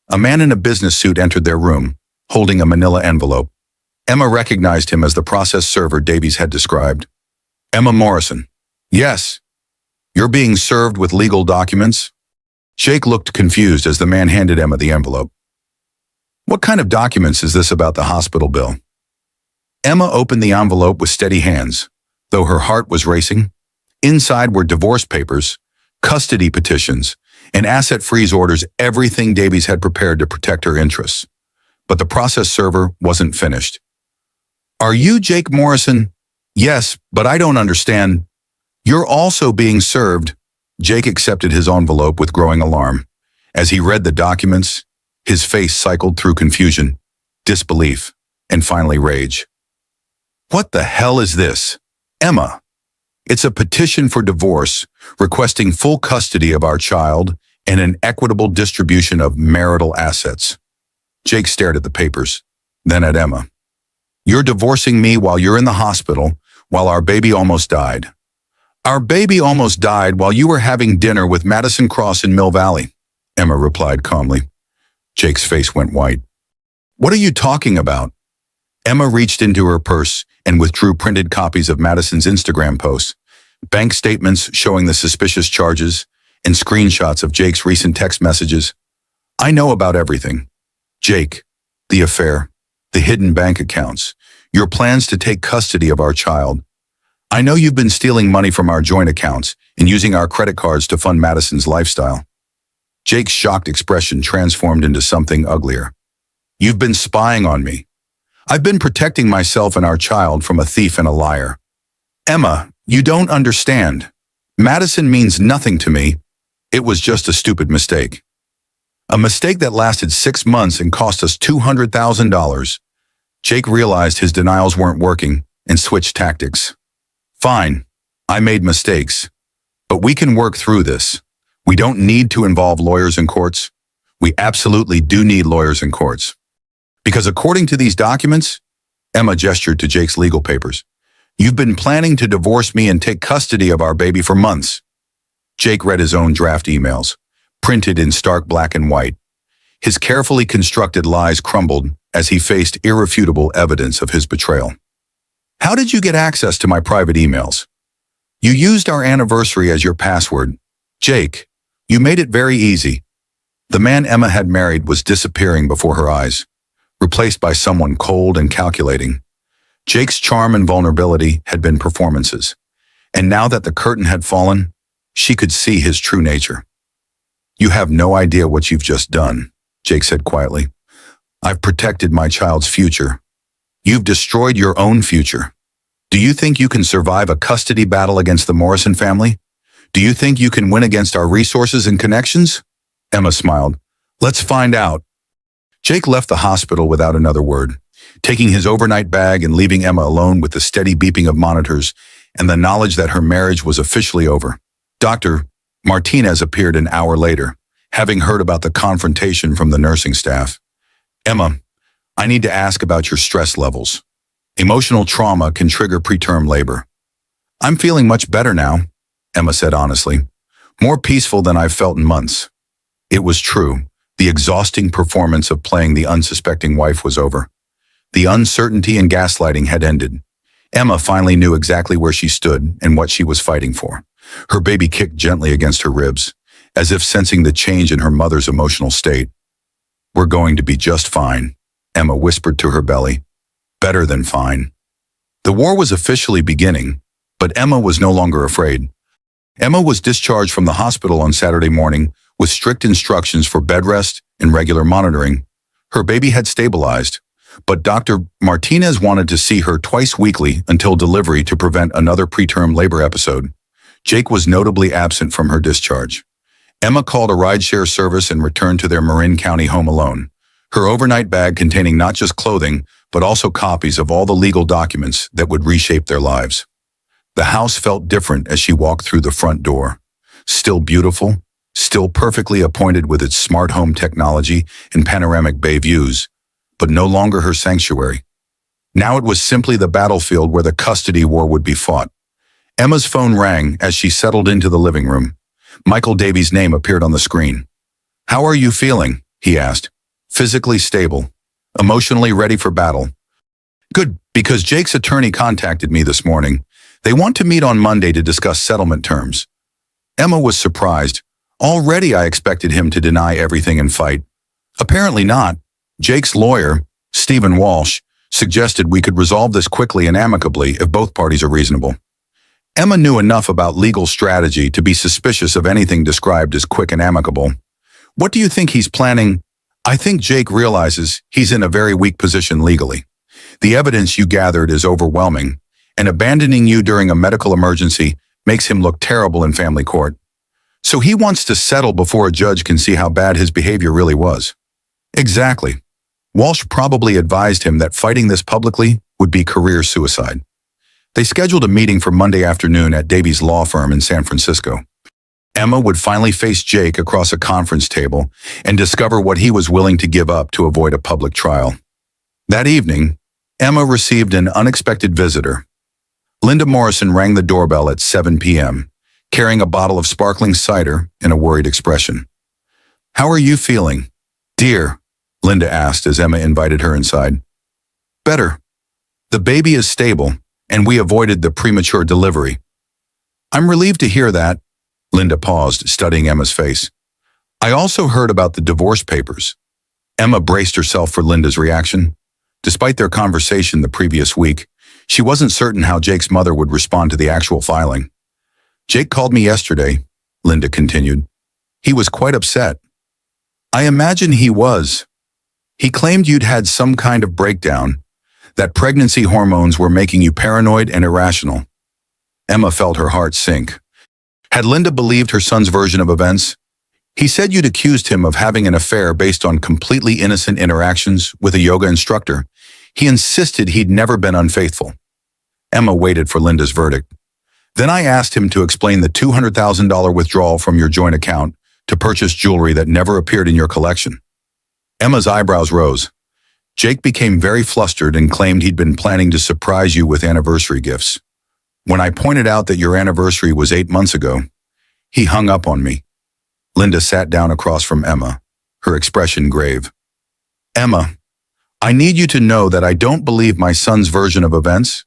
A man in a business suit entered their room, holding a manila envelope. Emma recognized him as the process server Davies had described. Emma Morrison. Yes. You're being served with legal documents? Jake looked confused as the man handed Emma the envelope. What kind of documents is this about the hospital bill? Emma opened the envelope with steady hands, though her heart was racing. Inside were divorce papers, custody petitions, and asset freeze orders, everything Davies had prepared to protect her interests. But the process server wasn't finished. Are you Jake Morrison? Yes, but I don't understand. You're also being served. Jake accepted his envelope with growing alarm. As he read the documents, his face cycled through confusion, disbelief, and finally rage. What the hell is this? Emma. It's a petition for divorce, requesting full custody of our child and an equitable distribution of marital assets. Jake stared at the papers, then at Emma. You're divorcing me while you're in the hospital, while our baby almost died. Our baby almost died while you were having dinner with Madison Cross in Mill Valley, Emma replied calmly. Jake's face went white. What are you talking about? Emma reached into her purse and withdrew printed copies of Madison's Instagram posts, bank statements showing the suspicious charges, and screenshots of Jake's recent text messages. I know about everything. Jake, the affair, the hidden bank accounts, your plans to take custody of our child. I know you've been stealing money from our joint accounts and using our credit cards to fund Madison's lifestyle. Jake's shocked expression transformed into something uglier. You've been spying on me. I've been protecting myself and our child from a thief and a liar. Emma, you don't understand. Madison means nothing to me. It was just a stupid mistake. A mistake that lasted 6 months and cost us $200,000. Jake realized his denials weren't working and switched tactics. Fine, I made mistakes, but we can work through this. We don't need to involve lawyers and courts. We absolutely do need lawyers and courts. Because according to these documents, Emma gestured to Jake's legal papers, you've been planning to divorce me and take custody of our baby for months. Jake read his own draft emails, printed in stark black and white. His carefully constructed lies crumbled as he faced irrefutable evidence of his betrayal. How did you get access to my private emails? You used our anniversary as your password. Jake, you made it very easy. The man Emma had married was disappearing before her eyes, replaced by someone cold and calculating. Jake's charm and vulnerability had been performances, and now that the curtain had fallen, she could see his true nature. You have no idea what you've just done, Jake said quietly. I've protected my child's future. You've destroyed your own future. Do you think you can survive a custody battle against the Morrison family? Do you think you can win against our resources and connections? Emma smiled. Let's find out. Jake left the hospital without another word, taking his overnight bag and leaving Emma alone with the steady beeping of monitors and the knowledge that her marriage was officially over. Dr. Martinez appeared an hour later, having heard about the confrontation from the nursing staff. Emma, I need to ask about your stress levels. Emotional trauma can trigger preterm labor. I'm feeling much better now, Emma said honestly. More peaceful than I've felt in months. It was true. The exhausting performance of playing the unsuspecting wife was over. The uncertainty and gaslighting had ended. Emma finally knew exactly where she stood and what she was fighting for. Her baby kicked gently against her ribs, as if sensing the change in her mother's emotional state. We're going to be just fine, Emma whispered to her belly. Better than fine. The war was officially beginning, but Emma was no longer afraid. Emma was discharged from the hospital on Saturday morning with strict instructions for bed rest and regular monitoring. Her baby had stabilized, but Dr. Martinez wanted to see her twice weekly until delivery to prevent another preterm labor episode. Jake was notably absent from her discharge. Emma called a rideshare service and returned to their Marin County home alone, her overnight bag containing not just clothing, but also copies of all the legal documents that would reshape their lives. The house felt different as she walked through the front door. Still beautiful, still perfectly appointed with its smart home technology and panoramic bay views, but no longer her sanctuary. Now it was simply the battlefield where the custody war would be fought. Emma's phone rang as she settled into the living room. Michael Davies' name appeared on the screen. "How are you feeling?" he asked. "Physically stable. Emotionally ready for battle." "Good, because Jake's attorney contacted me this morning. They want to meet on Monday to discuss settlement terms." Emma was surprised. Already I expected him to deny everything and fight. Apparently not. Jake's lawyer, Stephen Walsh, suggested we could resolve this quickly and amicably if both parties are reasonable. Emma knew enough about legal strategy to be suspicious of anything described as quick and amicable. "What do you think he's planning?" "I think Jake realizes he's in a very weak position legally. The evidence you gathered is overwhelming, and abandoning you during a medical emergency makes him look terrible in family court. So he wants to settle before a judge can see how bad his behavior really was." Exactly. Walsh probably advised him that fighting this publicly would be career suicide. They scheduled a meeting for Monday afternoon at Davies' law firm in San Francisco. Emma would finally face Jake across a conference table and discover what he was willing to give up to avoid a public trial. That evening, Emma received an unexpected visitor. Linda Morrison rang the doorbell at 7 p.m., carrying a bottle of sparkling cider and a worried expression. "How are you feeling, dear?" Linda asked as Emma invited her inside. "Better. The baby is stable, and we avoided the premature delivery." "I'm relieved to hear that." Linda paused, studying Emma's face. "I also heard about the divorce papers." Emma braced herself for Linda's reaction. Despite their conversation the previous week, she wasn't certain how Jake's mother would respond to the actual filing. "Jake called me yesterday," Linda continued. "He was quite upset." "I imagine he was. He claimed you'd had some kind of breakdown, that pregnancy hormones were making you paranoid and irrational." Emma felt her heart sink. Had Linda believed her son's version of events? "He said you'd accused him of having an affair based on completely innocent interactions with a yoga instructor. He insisted he'd never been unfaithful." Emma waited for Linda's verdict. "Then I asked him to explain the $200,000 withdrawal from your joint account to purchase jewelry that never appeared in your collection." Emma's eyebrows rose. "Jake became very flustered and claimed he'd been planning to surprise you with anniversary gifts. When I pointed out that your anniversary was 8 months ago, he hung up on me." Linda sat down across from Emma, her expression grave. "Emma, I need you to know that I don't believe my son's version of events.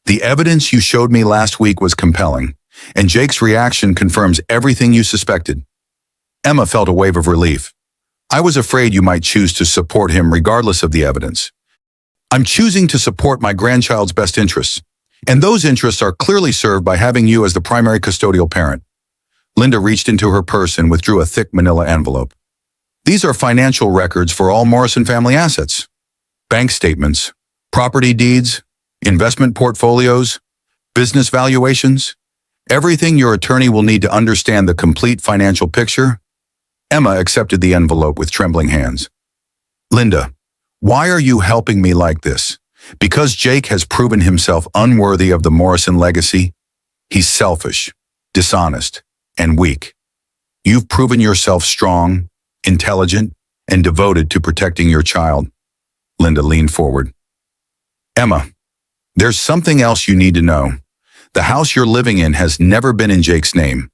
The evidence you showed me last week was compelling, and Jake's reaction confirms everything you suspected." Emma felt a wave of relief. "I was afraid you might choose to support him regardless of the evidence. I'm choosing to support my grandchild's best interests, and those interests are clearly served by having you as the primary custodial parent." Linda reached into her purse and withdrew a thick manila envelope. "These are financial records for all Morrison family assets. Bank statements, property deeds, investment portfolios, business valuations, everything your attorney will need to understand the complete financial picture." Emma accepted the envelope with trembling hands. "Linda, why are you helping me like this? Because Jake has proven himself unworthy of the Morrison legacy? He's selfish, dishonest, and weak. You've proven yourself strong, intelligent, and devoted to protecting your child." Linda leaned forward. "Emma, there's something else you need to know. The house you're living in has never been in Jake's name.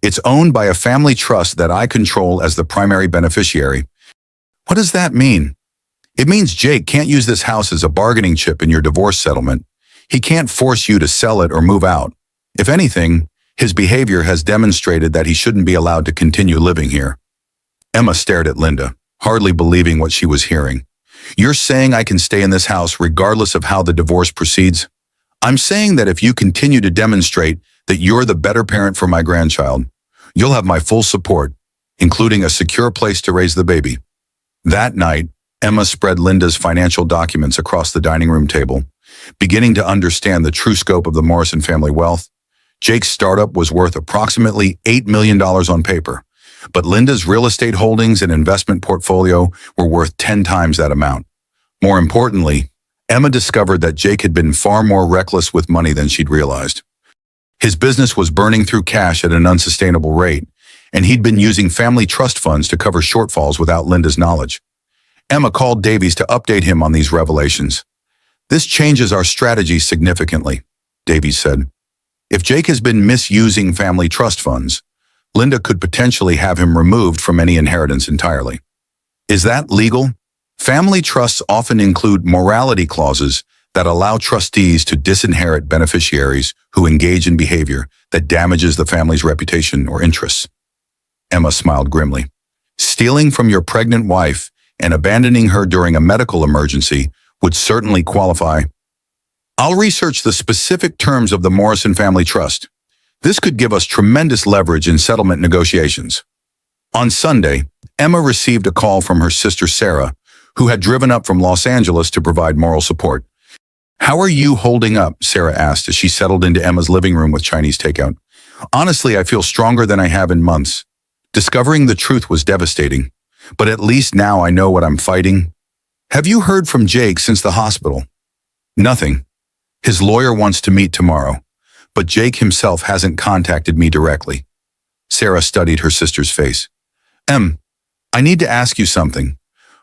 It's owned by a family trust that I control as the primary beneficiary." "What does that mean?" "It means Jake can't use this house as a bargaining chip in your divorce settlement. He can't force you to sell it or move out. If anything, his behavior has demonstrated that he shouldn't be allowed to continue living here." Emma stared at Linda, hardly believing what she was hearing. "You're saying I can stay in this house regardless of how the divorce proceeds?" "I'm saying that if you continue to demonstrate that you're the better parent for my grandchild, you'll have my full support, including a secure place to raise the baby." That night, Emma spread Linda's financial documents across the dining room table, beginning to understand the true scope of the Morrison family wealth. Jake's startup was worth approximately $8 million on paper, but Linda's real estate holdings and investment portfolio were worth 10 times that amount. More importantly, Emma discovered that Jake had been far more reckless with money than she'd realized. His business was burning through cash at an unsustainable rate, and he'd been using family trust funds to cover shortfalls without Linda's knowledge. Emma called Davies to update him on these revelations. "This changes our strategy significantly," Davies said. "If Jake has been misusing family trust funds, Linda could potentially have him removed from any inheritance entirely." "Is that legal?" Family trusts often include morality clauses that allow trustees to disinherit beneficiaries who engage in behavior that damages the family's reputation or interests. Emma smiled grimly. "Stealing from your pregnant wife and abandoning her during a medical emergency would certainly qualify. I'll research the specific terms of the Morrison Family Trust. This could give us tremendous leverage in settlement negotiations." On Sunday, Emma received a call from her sister Sarah, who had driven up from Los Angeles to provide moral support. "How are you holding up?" Sarah asked as she settled into Emma's living room with Chinese takeout. "Honestly, I feel stronger than I have in months. Discovering the truth was devastating, but at least now I know what I'm fighting." "Have you heard from Jake since the hospital?" "Nothing. His lawyer wants to meet tomorrow, but Jake himself hasn't contacted me directly." Sarah studied her sister's face. I need to ask you something.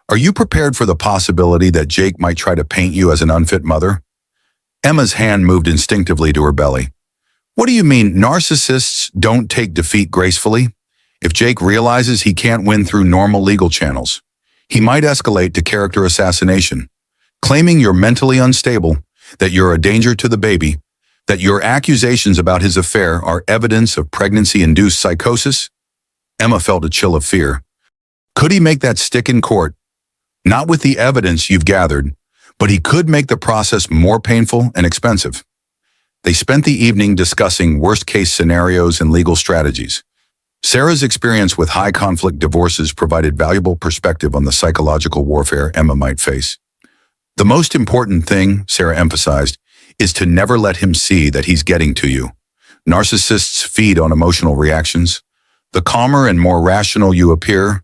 Are you prepared for the possibility that Jake might try to paint you as an unfit mother?" Emma's hand moved instinctively to her belly. "What do you mean narcissists don't take defeat gracefully? If Jake realizes he can't win through normal legal channels, he might escalate to character assassination, claiming you're mentally unstable, that you're a danger to the baby, that your accusations about his affair are evidence of pregnancy-induced psychosis." Emma felt a chill of fear. "Could he make that stick in court? Not with the evidence you've gathered, but he could make the process more painful and expensive." They spent the evening discussing worst-case scenarios and legal strategies. Sarah's experience with high-conflict divorces provided valuable perspective on the psychological warfare Emma might face. "The most important thing," Sarah emphasized, "is to never let him see that he's getting to you. Narcissists feed on emotional reactions. The calmer and more rational you appear,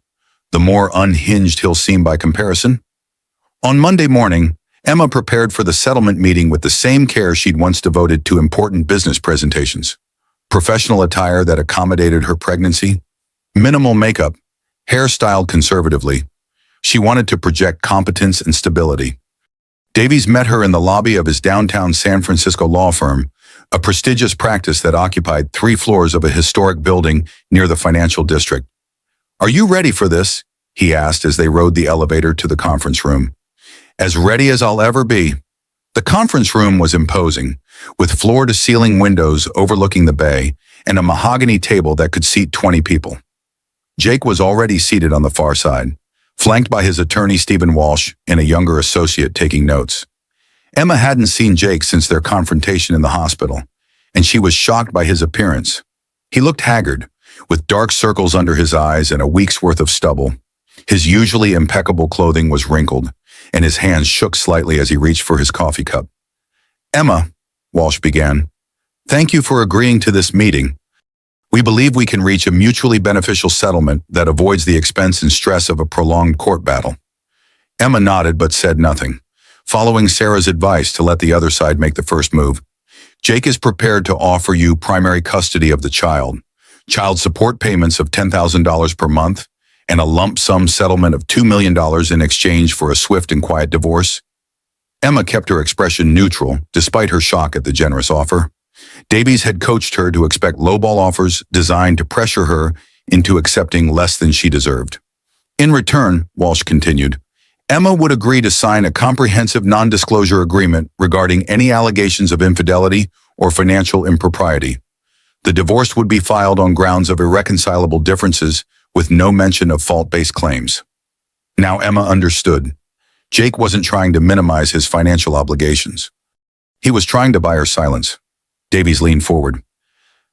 the more unhinged he'll seem by comparison." On Monday morning, Emma prepared for the settlement meeting with the same care she'd once devoted to important business presentations. Professional attire that accommodated her pregnancy, minimal makeup, hair styled conservatively. She wanted to project competence and stability. Davies met her in the lobby of his downtown San Francisco law firm, a prestigious practice that occupied 3 floors of a historic building near the financial district. "Are you ready for this?" he asked as they rode the elevator to the conference room. "As ready as I'll ever be." The conference room was imposing, with floor-to-ceiling windows overlooking the bay and a mahogany table that could seat 20 people. Jake was already seated on the far side, flanked by his attorney Stephen Walsh and a younger associate taking notes. Emma hadn't seen Jake since their confrontation in the hospital, and she was shocked by his appearance. He looked haggard, with dark circles under his eyes and a week's worth of stubble. His usually impeccable clothing was wrinkled, and his hands shook slightly as he reached for his coffee cup. "Emma," Walsh began, "thank you for agreeing to this meeting. We believe we can reach a mutually beneficial settlement that avoids the expense and stress of a prolonged court battle." Emma nodded but said nothing, following Sarah's advice to let the other side make the first move. "Jake is prepared to offer you primary custody of the child support payments of $10,000 per month, and a lump sum settlement of $2 million in exchange for a swift and quiet divorce." Emma kept her expression neutral, despite her shock at the generous offer. Davies had coached her to expect lowball offers designed to pressure her into accepting less than she deserved. In return, Walsh continued, Emma would agree to sign a comprehensive non-disclosure agreement regarding any allegations of infidelity or financial impropriety. The divorce would be filed on grounds of irreconcilable differences with no mention of fault-based claims. Now Emma understood. Jake wasn't trying to minimize his financial obligations. He was trying to buy her silence. Davies leaned forward.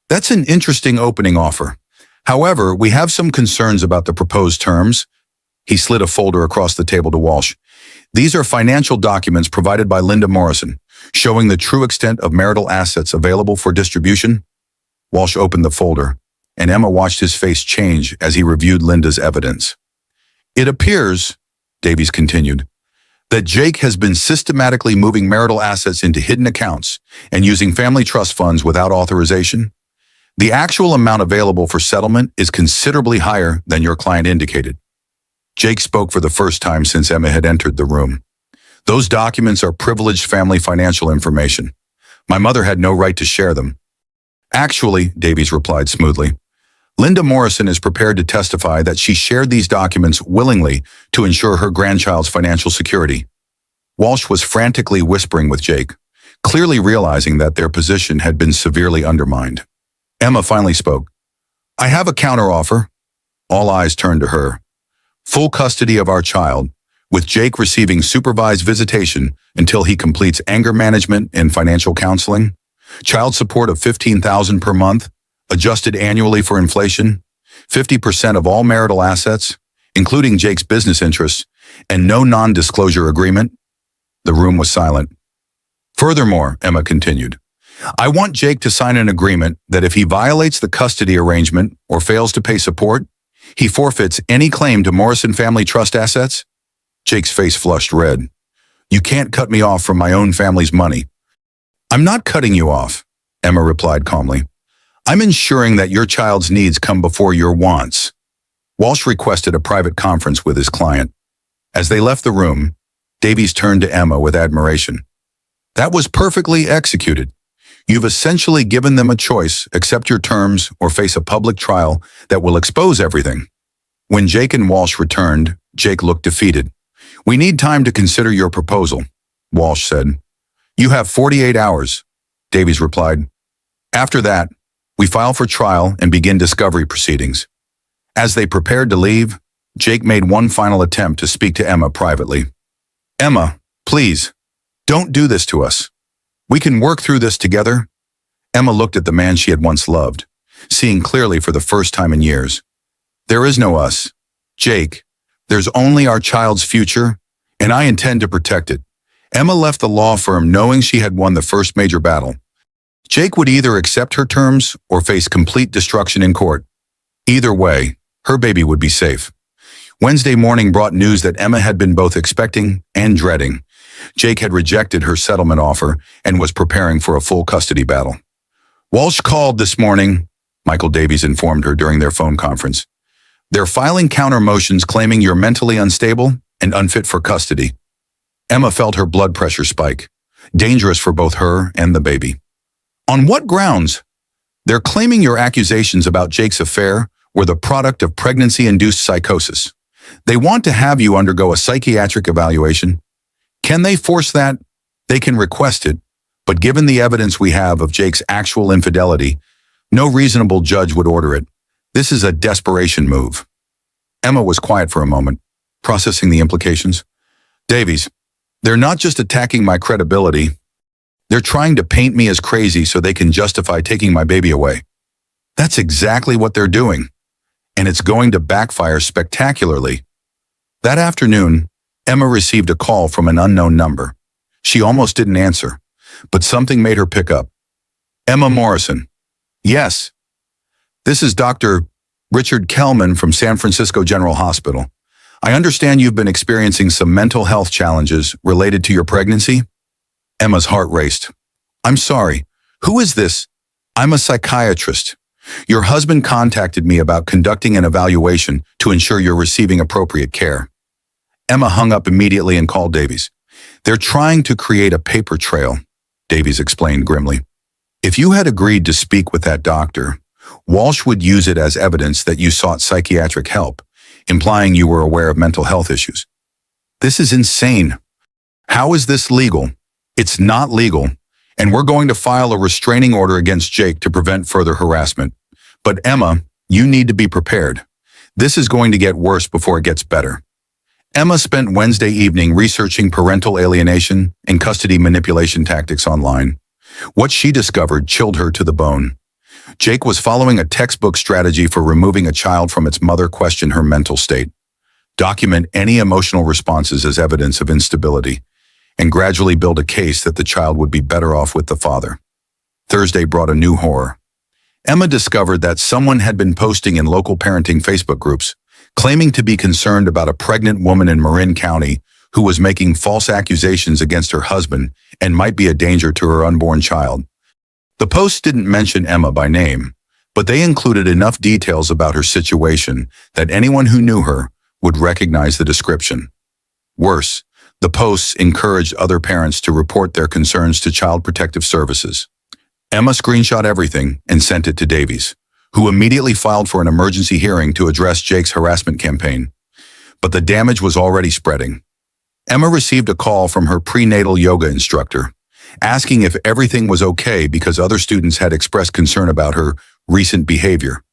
"That's an interesting opening offer. However, we have some concerns about the proposed terms." He slid a folder across the table to Walsh. "These are financial documents provided by Linda Morrison, showing the true extent of marital assets available for distribution." Walsh opened the folder. and Emma watched his face change as he reviewed Linda's evidence. It appears, Davies continued, that Jake has been systematically moving marital assets into hidden accounts and using family trust funds without authorization. The actual amount available for settlement is considerably higher than your client indicated. Jake spoke for the first time since Emma had entered the room. Those documents are privileged family financial information. My mother had no right to share them. Actually, Davies replied smoothly, Linda Morrison is prepared to testify that she shared these documents willingly to ensure her grandchild's financial security. Walsh was frantically whispering with Jake, clearly realizing that their position had been severely undermined. Emma finally spoke. I have a counteroffer. All eyes turned to her. Full custody of our child, with Jake receiving supervised visitation until he completes anger management and financial counseling, child support of $15,000 per month, adjusted annually for inflation, 50% of all marital assets, including Jake's business interests, and no non-disclosure agreement. The room was silent. Furthermore, Emma continued, I want Jake to sign an agreement that if he violates the custody arrangement or fails to pay support, he forfeits any claim to Morrison Family Trust assets. Jake's face flushed red. You can't cut me off from my own family's money. I'm not cutting you off, Emma replied calmly. I'm ensuring that your child's needs come before your wants. Walsh requested a private conference with his client. As they left the room, Davies turned to Emma with admiration. That was perfectly executed. You've essentially given them a choice, accept your terms or face a public trial that will expose everything. When Jake and Walsh returned, Jake looked defeated. We need time to consider your proposal, Walsh said. You have 48 hours, Davies replied. After that, we file for trial and begin discovery proceedings. As they prepared to leave, Jake made one final attempt to speak to Emma privately. Emma, please, don't do this to us. We can work through this together. Emma looked at the man she had once loved, seeing clearly for the first time in years. There is no us. Jake, there's only our child's future, and I intend to protect it. Emma left the law firm knowing she had won the first major battle. Jake would either accept her terms or face complete destruction in court. Either way, her baby would be safe. Wednesday morning brought news that Emma had been both expecting and dreading. Jake had rejected her settlement offer and was preparing for a full custody battle. Walsh called this morning, Michael Davies informed her during their phone conference. They're filing counter motions claiming you're mentally unstable and unfit for custody. Emma felt her blood pressure spike, dangerous for both her and the baby. On what grounds? They're claiming your accusations about Jake's affair were the product of pregnancy-induced psychosis. They want to have you undergo a psychiatric evaluation. Can they force that? They can request it, but given the evidence we have of Jake's actual infidelity, no reasonable judge would order it. This is a desperation move. Emma was quiet for a moment, processing the implications. Davies, they're not just attacking my credibility. They're trying to paint me as crazy so they can justify taking my baby away. That's exactly what they're doing, and it's going to backfire spectacularly. That afternoon, Emma received a call from an unknown number. She almost didn't answer, but something made her pick up. Emma Morrison. Yes. This is Dr. Richard Kellman from San Francisco General Hospital. I understand you've been experiencing some mental health challenges related to your pregnancy. Emma's heart raced. I'm sorry. Who is this? I'm a psychiatrist. Your husband contacted me about conducting an evaluation to ensure you're receiving appropriate care. Emma hung up immediately and called Davies. They're trying to create a paper trail, Davies explained grimly. If you had agreed to speak with that doctor, Walsh would use it as evidence that you sought psychiatric help, implying you were aware of mental health issues. This is insane. How is this legal? It's not legal, and we're going to file a restraining order against Jake to prevent further harassment. But Emma, you need to be prepared. This is going to get worse before it gets better. Emma spent Wednesday evening researching parental alienation and custody manipulation tactics online. What she discovered chilled her to the bone. Jake was following a textbook strategy for removing a child from its mother. Question her mental state. Document any emotional responses as evidence of instability, and gradually build a case that the child would be better off with the father. Thursday brought a new horror. Emma discovered that someone had been posting in local parenting Facebook groups, claiming to be concerned about a pregnant woman in Marin County who was making false accusations against her husband and might be a danger to her unborn child. The posts didn't mention Emma by name, but they included enough details about her situation that anyone who knew her would recognize the description. Worse, the posts encouraged other parents to report their concerns to Child Protective Services. Emma screenshot everything and sent it to Davies, who immediately filed for an emergency hearing to address Jake's harassment campaign. But the damage was already spreading. Emma received a call from her prenatal yoga instructor, asking if everything was okay because other students had expressed concern about her recent behavior.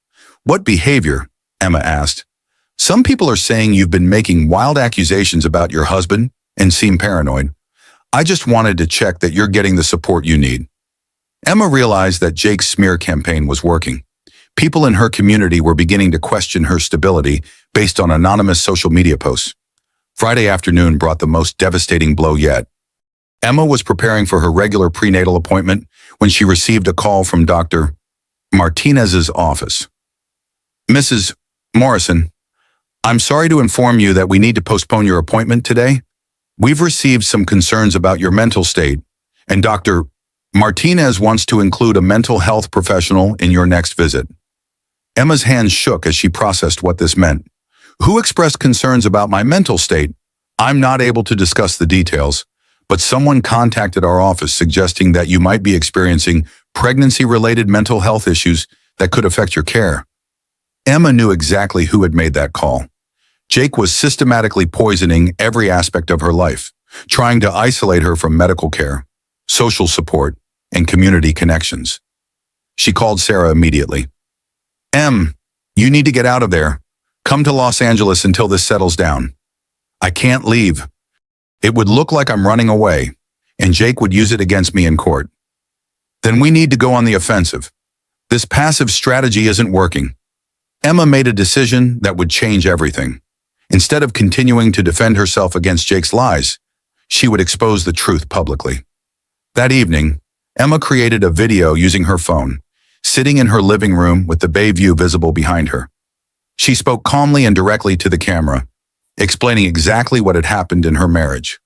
"What behavior?" Emma asked. "Some people are saying you've been making wild accusations about your husband and seem paranoid. I just wanted to check that you're getting the support you need." Emma realized that Jake's smear campaign was working. People in her community were beginning to question her stability based on anonymous social media posts. Friday afternoon brought the most devastating blow yet. Emma was preparing for her regular prenatal appointment when she received a call from Dr. Martinez's office. "Mrs. Morrison, I'm sorry to inform you that we need to postpone your appointment today. We've received some concerns about your mental state, and Dr. Martinez wants to include a mental health professional in your next visit." Emma's hands shook as she processed what this meant. "Who expressed concerns about my mental state?" "I'm not able to discuss the details, but someone contacted our office suggesting that you might be experiencing pregnancy-related mental health issues that could affect your care." Emma knew exactly who had made that call. Jake was systematically poisoning every aspect of her life, trying to isolate her from medical care, social support, and community connections. She called Sarah immediately. You need to get out of there. Come to Los Angeles until this settles down. I can't leave. It would look like I'm running away, and Jake would use it against me in court. Then we need to go on the offensive. This passive strategy isn't working." Emma made a decision that would change everything. Instead of continuing to defend herself against Jake's lies, she would expose the truth publicly. That evening, Emma created a video using her phone, sitting in her living room with the bay view visible behind her. She spoke calmly and directly to the camera, explaining exactly what had happened in her marriage.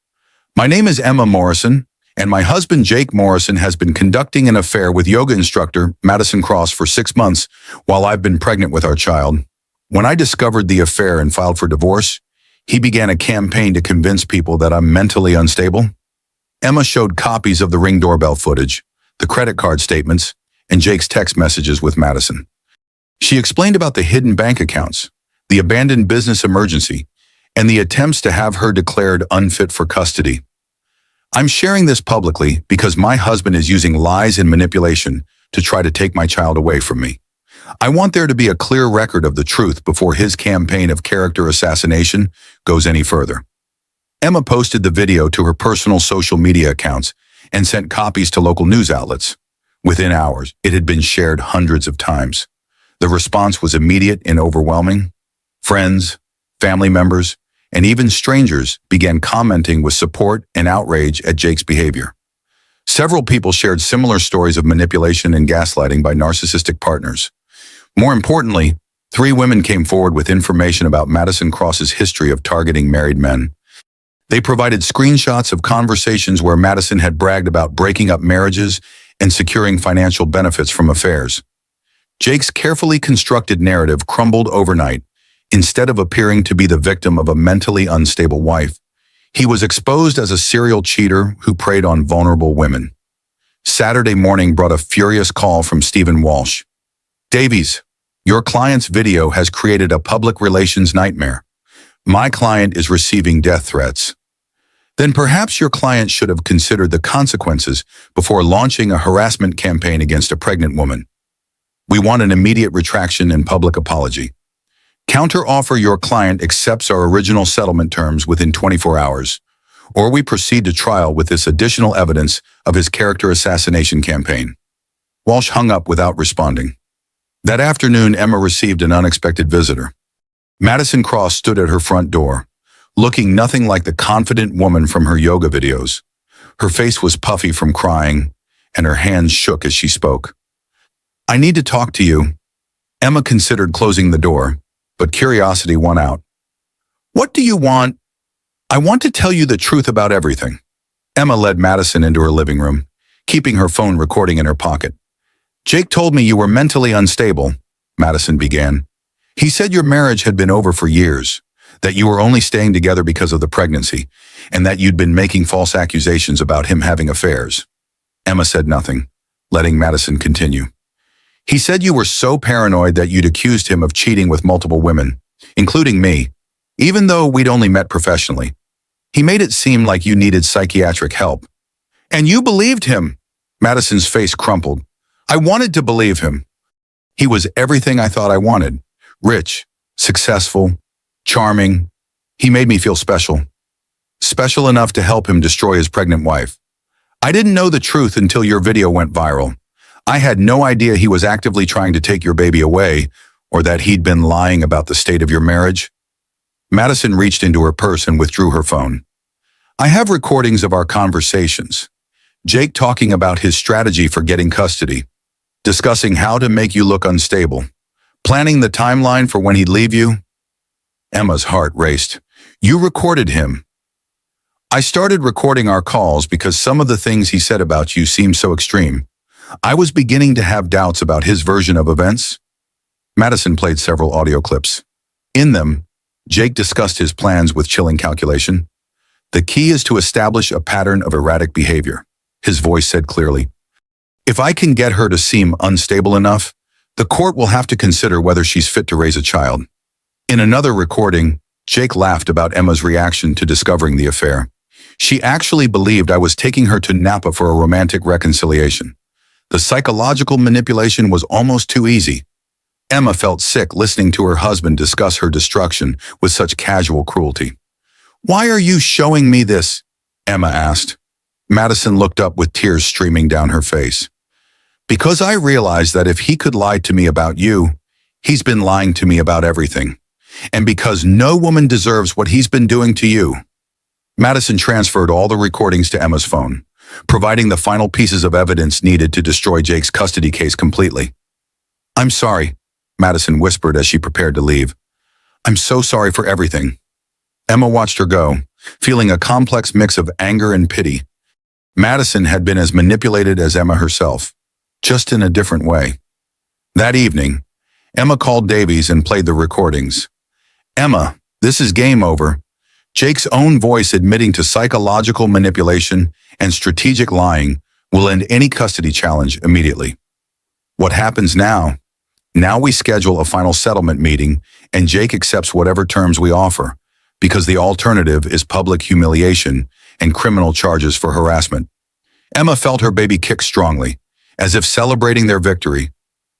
"My name is Emma Morrison, and my husband Jake Morrison has been conducting an affair with yoga instructor Madison Cross for 6 months while I've been pregnant with our child. When I discovered the affair and filed for divorce, he began a campaign to convince people that I'm mentally unstable." Emma showed copies of the Ring doorbell footage, the credit card statements, and Jake's text messages with Madison. She explained about the hidden bank accounts, the abandoned business emergency, and the attempts to have her declared unfit for custody. "I'm sharing this publicly because my husband is using lies and manipulation to try to take my child away from me. I want there to be a clear record of the truth before his campaign of character assassination goes any further." Emma posted the video to her personal social media accounts and sent copies to local news outlets. Within hours, it had been shared hundreds of times. The response was immediate and overwhelming. Friends, family members, and even strangers began commenting with support and outrage at Jake's behavior. Several people shared similar stories of manipulation and gaslighting by narcissistic partners. More importantly, 3 women came forward with information about Madison Cross's history of targeting married men. They provided screenshots of conversations where Madison had bragged about breaking up marriages and securing financial benefits from affairs. Jake's carefully constructed narrative crumbled overnight. Instead of appearing to be the victim of a mentally unstable wife, he was exposed as a serial cheater who preyed on vulnerable women. Saturday morning brought a furious call from Stephen Walsh. "Davies, your client's video has created a public relations nightmare. My client is receiving death threats." "Then perhaps your client should have considered the consequences before launching a harassment campaign against a pregnant woman. We want an immediate retraction and public apology. Counter-offer your client accepts our original settlement terms within 24 hours, or we proceed to trial with this additional evidence of his character assassination campaign." Walsh hung up without responding. That afternoon, Emma received an unexpected visitor. Madison Cross stood at her front door, looking nothing like the confident woman from her yoga videos. Her face was puffy from crying, and her hands shook as she spoke. I need to talk to you. Emma considered closing the door, but curiosity won out. What do you want? I want to tell you the truth about everything. Emma led Madison into her living room, keeping her phone recording in her pocket. Jake told me you were mentally unstable, Madison began. He said your marriage had been over for years, that you were only staying together because of the pregnancy, and that you'd been making false accusations about him having affairs. Emma said nothing, letting Madison continue. He said you were so paranoid that you'd accused him of cheating with multiple women, including me, even though we'd only met professionally. He made it seem like you needed psychiatric help. And you believed him. Madison's face crumpled. I wanted to believe him. He was everything I thought I wanted. Rich, successful, charming. He made me feel special. Special enough to help him destroy his pregnant wife. I didn't know the truth until your video went viral. I had no idea he was actively trying to take your baby away, or that he'd been lying about the state of your marriage. Madison reached into her purse and withdrew her phone. I have recordings of our conversations. Jake talking about his strategy for getting custody, discussing how to make you look unstable, planning the timeline for when he'd leave you. Emma's heart raced. You recorded him. I started recording our calls because some of the things he said about you seemed so extreme. I was beginning to have doubts about his version of events. Madison played several audio clips. In them, Jake discussed his plans with chilling calculation. The key is to establish a pattern of erratic behavior, his voice said clearly. If I can get her to seem unstable enough, the court will have to consider whether she's fit to raise a child. In another recording, Jake laughed about Emma's reaction to discovering the affair. She actually believed I was taking her to Napa for a romantic reconciliation. The psychological manipulation was almost too easy. Emma felt sick listening to her husband discuss her destruction with such casual cruelty. Why are you showing me this? Emma asked. Madison looked up with tears streaming down her face. Because I realized that if he could lie to me about you, he's been lying to me about everything. And because no woman deserves what he's been doing to you. Madison transferred all the recordings to Emma's phone, providing the final pieces of evidence needed to destroy Jake's custody case completely. I'm sorry, Madison whispered as she prepared to leave. I'm so sorry for everything. Emma watched her go, feeling a complex mix of anger and pity. Madison had been as manipulated as Emma herself, just in a different way. That evening, Emma called Davies and played the recordings. Emma, this is game over. Jake's own voice admitting to psychological manipulation and strategic lying will end any custody challenge immediately. What happens now? Now we schedule a final settlement meeting and Jake accepts whatever terms we offer, because the alternative is public humiliation and criminal charges for harassment. Emma felt her baby kick strongly, as if celebrating their victory.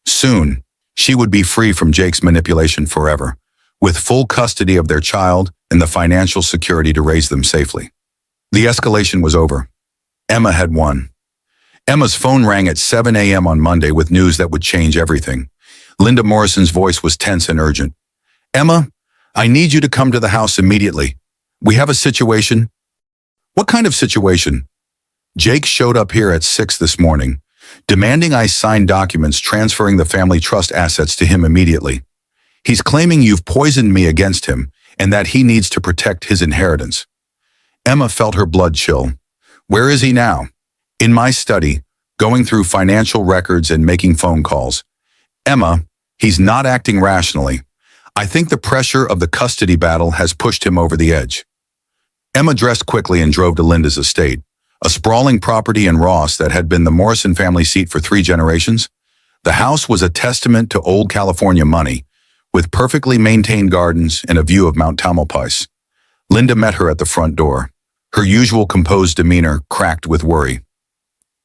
Soon, she would be free from Jake's manipulation forever, with full custody of their child and the financial security to raise them safely. The escalation was over. Emma had won. Emma's phone rang at 7 a.m. on Monday with news that would change everything. Linda Morrison's voice was tense and urgent. Emma, I need you to come to the house immediately. We have a situation. What kind of situation? Jake showed up here at 6 this morning, demanding I sign documents transferring the family trust assets to him immediately. He's claiming you've poisoned me against him and that he needs to protect his inheritance. Emma felt her blood chill. Where is he now? In my study, going through financial records and making phone calls. Emma, he's not acting rationally. I think the pressure of the custody battle has pushed him over the edge. Emma dressed quickly and drove to Linda's estate, a sprawling property in Ross that had been the Morrison family seat for 3 generations. The house was a testament to old California money, with perfectly maintained gardens and a view of Mount Tamalpais. Linda met her at the front door, her usual composed demeanor cracked with worry.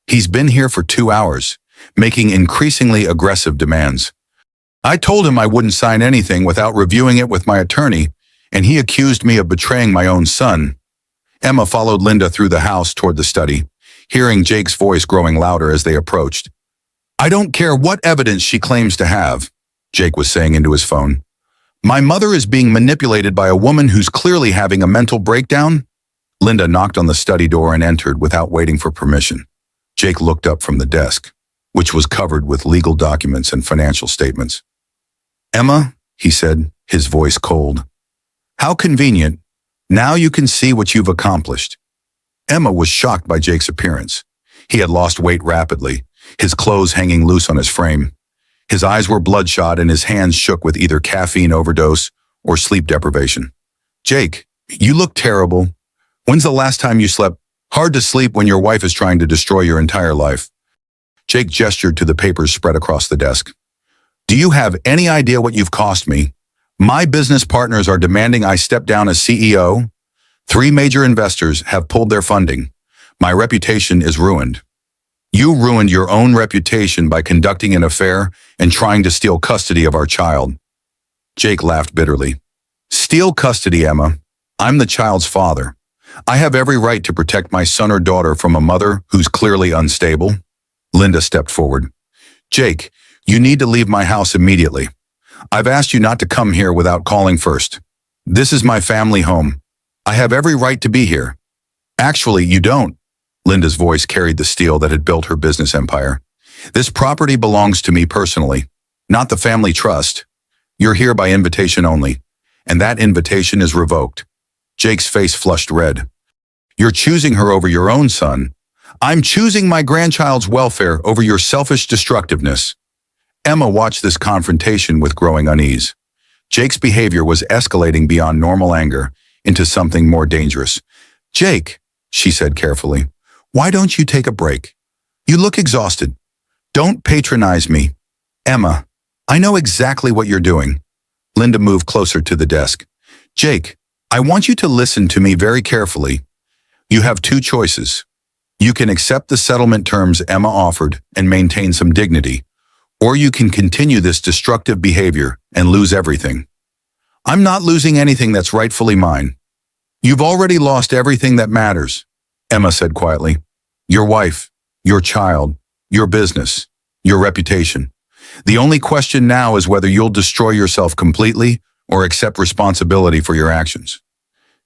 He's been here for 2 hours, making increasingly aggressive demands. I told him I wouldn't sign anything without reviewing it with my attorney, and he accused me of betraying my own son. Emma followed Linda through the house toward the study, hearing Jake's voice growing louder as they approached. I don't care what evidence she claims to have, Jake was saying into his phone. My mother is being manipulated by a woman who's clearly having a mental breakdown. Linda knocked on the study door and entered without waiting for permission. Jake looked up from the desk. which was covered with legal documents and financial statements. "Emma," he said, his voice cold. "How convenient. Now you can see what you've accomplished." Emma was shocked by Jake's appearance. He had lost weight rapidly, his clothes hanging loose on his frame. His eyes were bloodshot and his hands shook with either caffeine overdose or sleep deprivation. "Jake, you look terrible. When's the last time you slept? Hard to sleep when your wife is trying to destroy your entire life." Jake gestured to the papers spread across the desk. "Do you have any idea what you've cost me? My business partners are demanding I step down as CEO. 3 major investors have pulled their funding. My reputation is ruined. You ruined your own reputation by conducting an affair and trying to steal custody of our child." Jake laughed bitterly. "Steal custody, Emma? I'm the child's father. I have every right to protect my son or daughter from a mother who's clearly unstable." Linda stepped forward. "Jake, you need to leave my house immediately. I've asked you not to come here without calling first. This is my family home. I have every right to be here." "Actually, you don't." Linda's voice carried the steel that had built her business empire. "This property belongs to me personally, not the family trust. You're here by invitation only, and that invitation is revoked." Jake's face flushed red. "You're choosing her over your own son. I'm choosing my grandchild's welfare over your selfish destructiveness." Emma watched this confrontation with growing unease. Jake's behavior was escalating beyond normal anger into something more dangerous. "Jake," she said carefully, "why don't you take a break? You look exhausted. Don't patronize me." "Emma, I know exactly what you're doing." Linda moved closer to the desk. "Jake, I want you to listen to me very carefully. You have 2 choices. You can accept the settlement terms Emma offered and maintain some dignity, or you can continue this destructive behavior and lose everything." "I'm not losing anything that's rightfully mine." "You've already lost everything that matters," Emma said quietly. "Your wife, your child, your business, your reputation. The only question now is whether you'll destroy yourself completely or accept responsibility for your actions."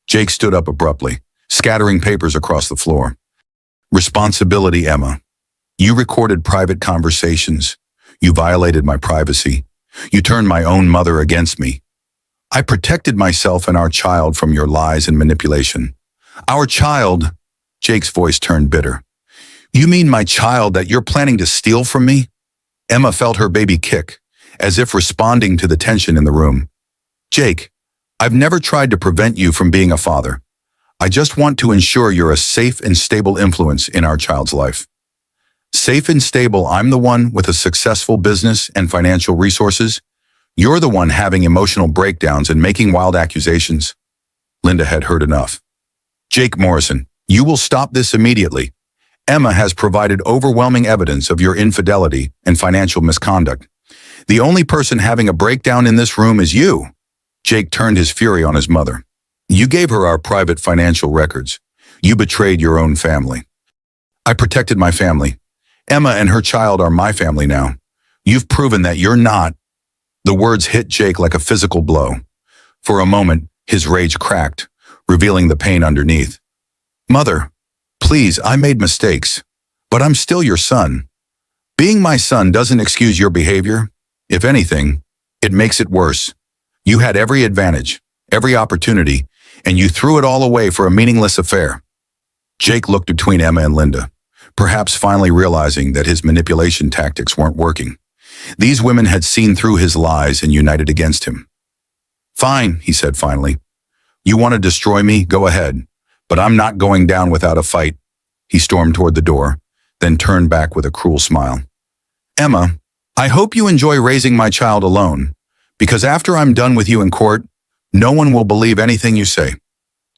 Jake stood up abruptly, scattering papers across the floor. "Responsibility, Emma. You recorded private conversations. You violated my privacy. You turned my own mother against me. I protected myself and our child from your lies and manipulation." "Our child?" Jake's voice turned bitter. "You mean my child that you're planning to steal from me?" Emma felt her baby kick, as if responding to the tension in the room. "Jake, I've never tried to prevent you from being a father. I just want to ensure you're a safe and stable influence in our child's life." "Safe and stable, I'm the one with a successful business and financial resources. You're the one having emotional breakdowns and making wild accusations." Linda had heard enough. "Jake Morrison, you will stop this immediately. Emma has provided overwhelming evidence of your infidelity and financial misconduct. The only person having a breakdown in this room is you." Jake turned his fury on his mother. "You gave her our private financial records. You betrayed your own family." "I protected my family. Emma and her child are my family now. You've proven that you're not." The words hit Jake like a physical blow. For a moment, his rage cracked, revealing the pain underneath. "Mother, please, I made mistakes, but I'm still your son. Being my son doesn't excuse your behavior. If anything, it makes it worse. You had every advantage, every opportunity, and you threw it all away for a meaningless affair." Jake looked between Emma and Linda, perhaps finally realizing that his manipulation tactics weren't working. These women had seen through his lies and united against him. "Fine," he said finally. "You want to destroy me? Go ahead. But I'm not going down without a fight." He stormed toward the door, then turned back with a cruel smile. "Emma, I hope you enjoy raising my child alone, because after I'm done with you in court, no one will believe anything you say."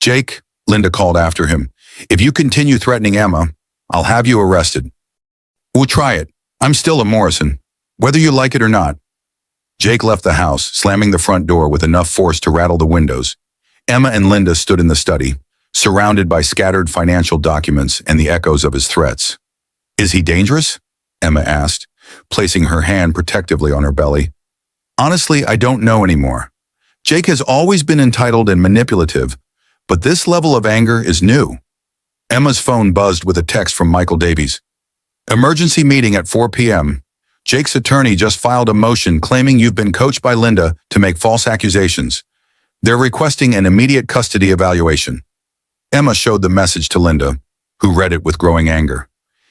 "Jake," Linda called after him, "if you continue threatening Emma, I'll have you arrested." "We'll try it. I'm still a Morrison, whether you like it or not." Jake left the house, slamming the front door with enough force to rattle the windows. Emma and Linda stood in the study, surrounded by scattered financial documents and the echoes of his threats. "Is he dangerous?" Emma asked, placing her hand protectively on her belly. "Honestly, I don't know anymore. Jake has always been entitled and manipulative, but this level of anger is new." Emma's phone buzzed with a text from Michael Davies. Emergency meeting at 4 p.m. Jake's attorney just filed a motion claiming you've been coached by Linda to make false accusations. They're requesting an immediate custody evaluation. Emma showed the message to Linda, who read it with growing anger.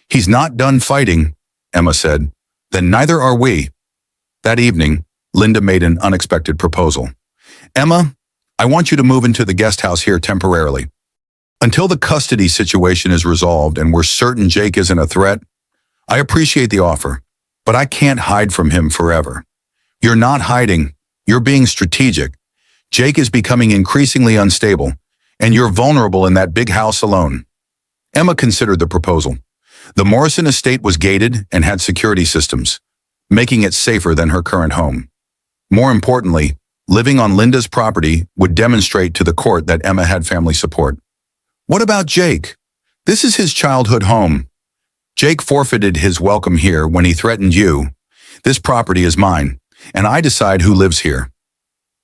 He's not done fighting, Emma said. Then neither are we. That evening, Linda made an unexpected proposal. Emma, I want you to move into the guest house here temporarily. Until the custody situation is resolved and we're certain Jake isn't a threat, I appreciate the offer, but I can't hide from him forever. You're not hiding, you're being strategic. Jake is becoming increasingly unstable, and you're vulnerable in that big house alone. Emma considered the proposal. The Morrison estate was gated and had security systems, making it safer than her current home. More importantly, living on Linda's property would demonstrate to the court that Emma had family support. What about Jake? This is his childhood home. Jake forfeited his welcome here when he threatened you. This property is mine, and I decide who lives here.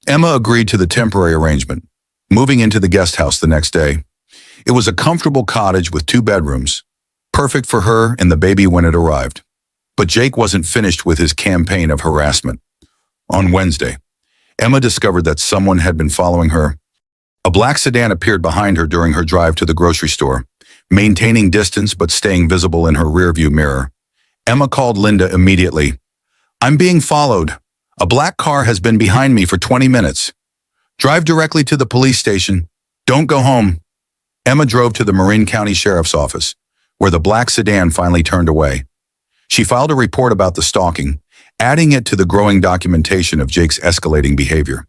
Emma agreed to the temporary arrangement, moving into the guest house the next day. It was a comfortable cottage with 2 bedrooms, perfect for her and the baby when it arrived. But Jake wasn't finished with his campaign of harassment. On Wednesday, Emma discovered that someone had been following her. A black sedan appeared behind her during her drive to the grocery store, maintaining distance but staying visible in her rearview mirror. Emma called Linda immediately. I'm being followed. A black car has been behind me for 20 minutes. Drive directly to the police station. Don't go home. Emma drove to the Marin County Sheriff's Office, where the black sedan finally turned away. She filed a report about the stalking, adding it to the growing documentation of Jake's escalating behavior.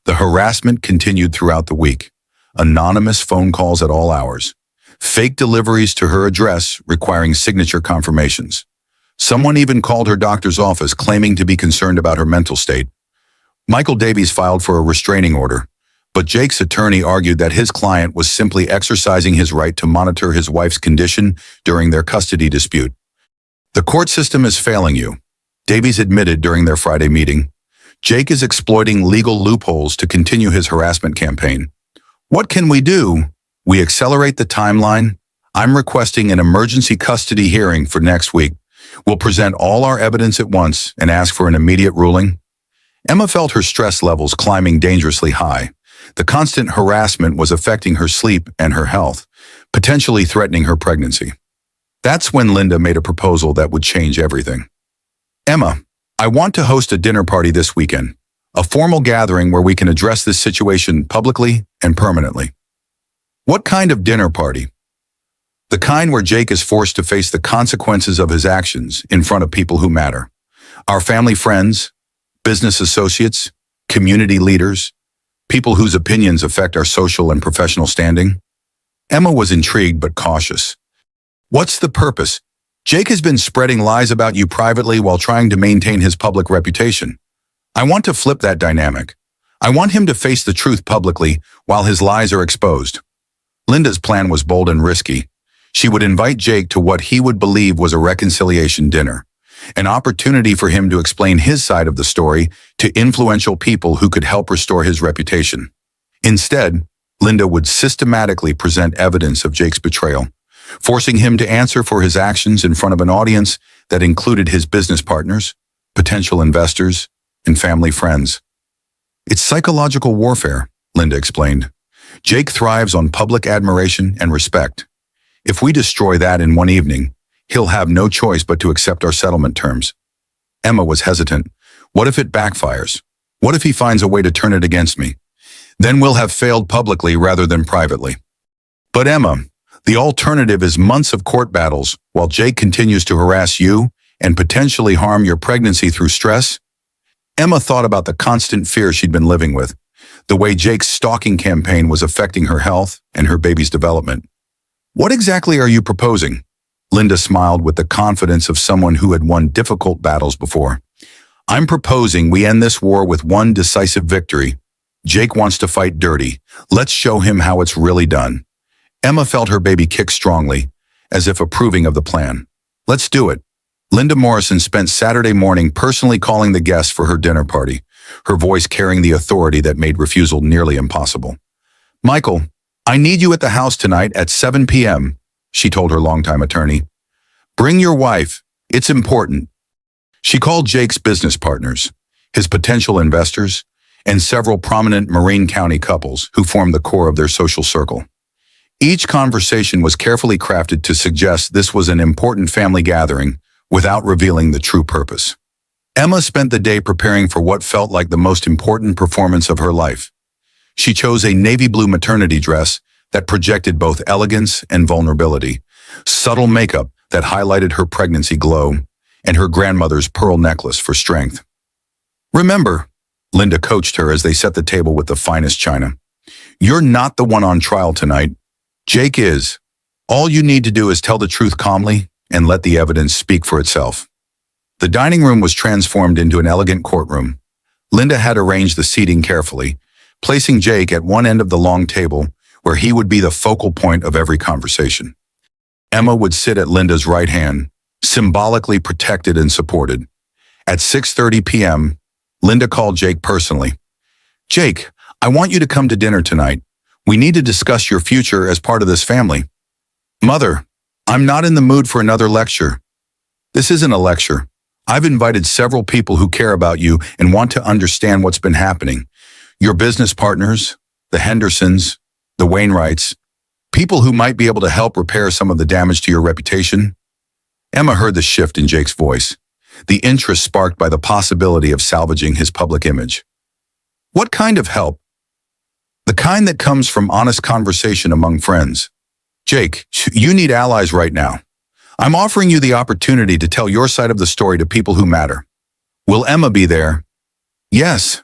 The harassment continued throughout the week. Anonymous phone calls at all hours. Fake deliveries to her address requiring signature confirmations. Someone even called her doctor's office claiming to be concerned about her mental state. Michael Davies filed for a restraining order, but Jake's attorney argued that his client was simply exercising his right to monitor his wife's condition during their custody dispute. The court system is failing you, Davies admitted during their Friday meeting. Jake is exploiting legal loopholes to continue his harassment campaign. What can we do? We accelerate the timeline. I'm requesting an emergency custody hearing for next week. We'll present all our evidence at once and ask for an immediate ruling. Emma felt her stress levels climbing dangerously high. The constant harassment was affecting her sleep and her health, potentially threatening her pregnancy. That's when Linda made a proposal that would change everything. Emma, I want to host a dinner party this weekend, a formal gathering where we can address this situation publicly and permanently. What kind of dinner party? The kind where Jake is forced to face the consequences of his actions in front of people who matter. Our family friends, business associates, community leaders, people whose opinions affect our social and professional standing. Emma was intrigued but cautious. What's the purpose? Jake has been spreading lies about you privately while trying to maintain his public reputation. I want to flip that dynamic. I want him to face the truth publicly while his lies are exposed. Linda's plan was bold and risky. She would invite Jake to what he would believe was a reconciliation dinner, an opportunity for him to explain his side of the story to influential people who could help restore his reputation. Instead, Linda would systematically present evidence of Jake's betrayal, forcing him to answer for his actions in front of an audience that included his business partners, potential investors, and family friends. It's psychological warfare, Linda explained. Jake thrives on public admiration and respect. If we destroy that in one evening, he'll have no choice but to accept our settlement terms. Emma was hesitant. What if it backfires? What if he finds a way to turn it against me? Then we'll have failed publicly rather than privately. But Emma, the alternative is months of court battles while Jake continues to harass you and potentially harm your pregnancy through stress. Emma thought about the constant fear she'd been living with, the way Jake's stalking campaign was affecting her health and her baby's development. What exactly are you proposing? Linda smiled with the confidence of someone who had won difficult battles before. I'm proposing we end this war with one decisive victory. Jake wants to fight dirty. Let's show him how it's really done. Emma felt her baby kick strongly, as if approving of the plan. Let's do it. Linda Morrison spent Saturday morning personally calling the guests for her dinner party, her voice carrying the authority that made refusal nearly impossible. Michael, I need you at the house tonight at 7 p.m., she told her longtime attorney. Bring your wife. It's important. She called Jake's business partners, his potential investors, and several prominent Marin County couples who formed the core of their social circle. Each conversation was carefully crafted to suggest this was an important family gathering without revealing the true purpose. Emma spent the day preparing for what felt like the most important performance of her life. She chose a navy blue maternity dress that projected both elegance and vulnerability, subtle makeup that highlighted her pregnancy glow, and her grandmother's pearl necklace for strength. Remember, Linda coached her as they set the table with the finest china. You're not the one on trial tonight. Jake is. All you need to do is tell the truth calmly and let the evidence speak for itself. The dining room was transformed into an elegant courtroom. Linda had arranged the seating carefully, placing Jake at one end of the long table where he would be the focal point of every conversation. Emma would sit at Linda's right hand, symbolically protected and supported. At 6:30 p.m., Linda called Jake personally. Jake, I want you to come to dinner tonight. We need to discuss your future as part of this family. Mother, I'm not in the mood for another lecture. This isn't a lecture. I've invited several people who care about you and want to understand what's been happening. Your business partners, the Hendersons, the Wainwrights, people who might be able to help repair some of the damage to your reputation. Emma heard the shift in Jake's voice, the interest sparked by the possibility of salvaging his public image. What kind of help? The kind that comes from honest conversation among friends. Jake, you need allies right now. I'm offering you the opportunity to tell your side of the story to people who matter. Will Emma be there? Yes.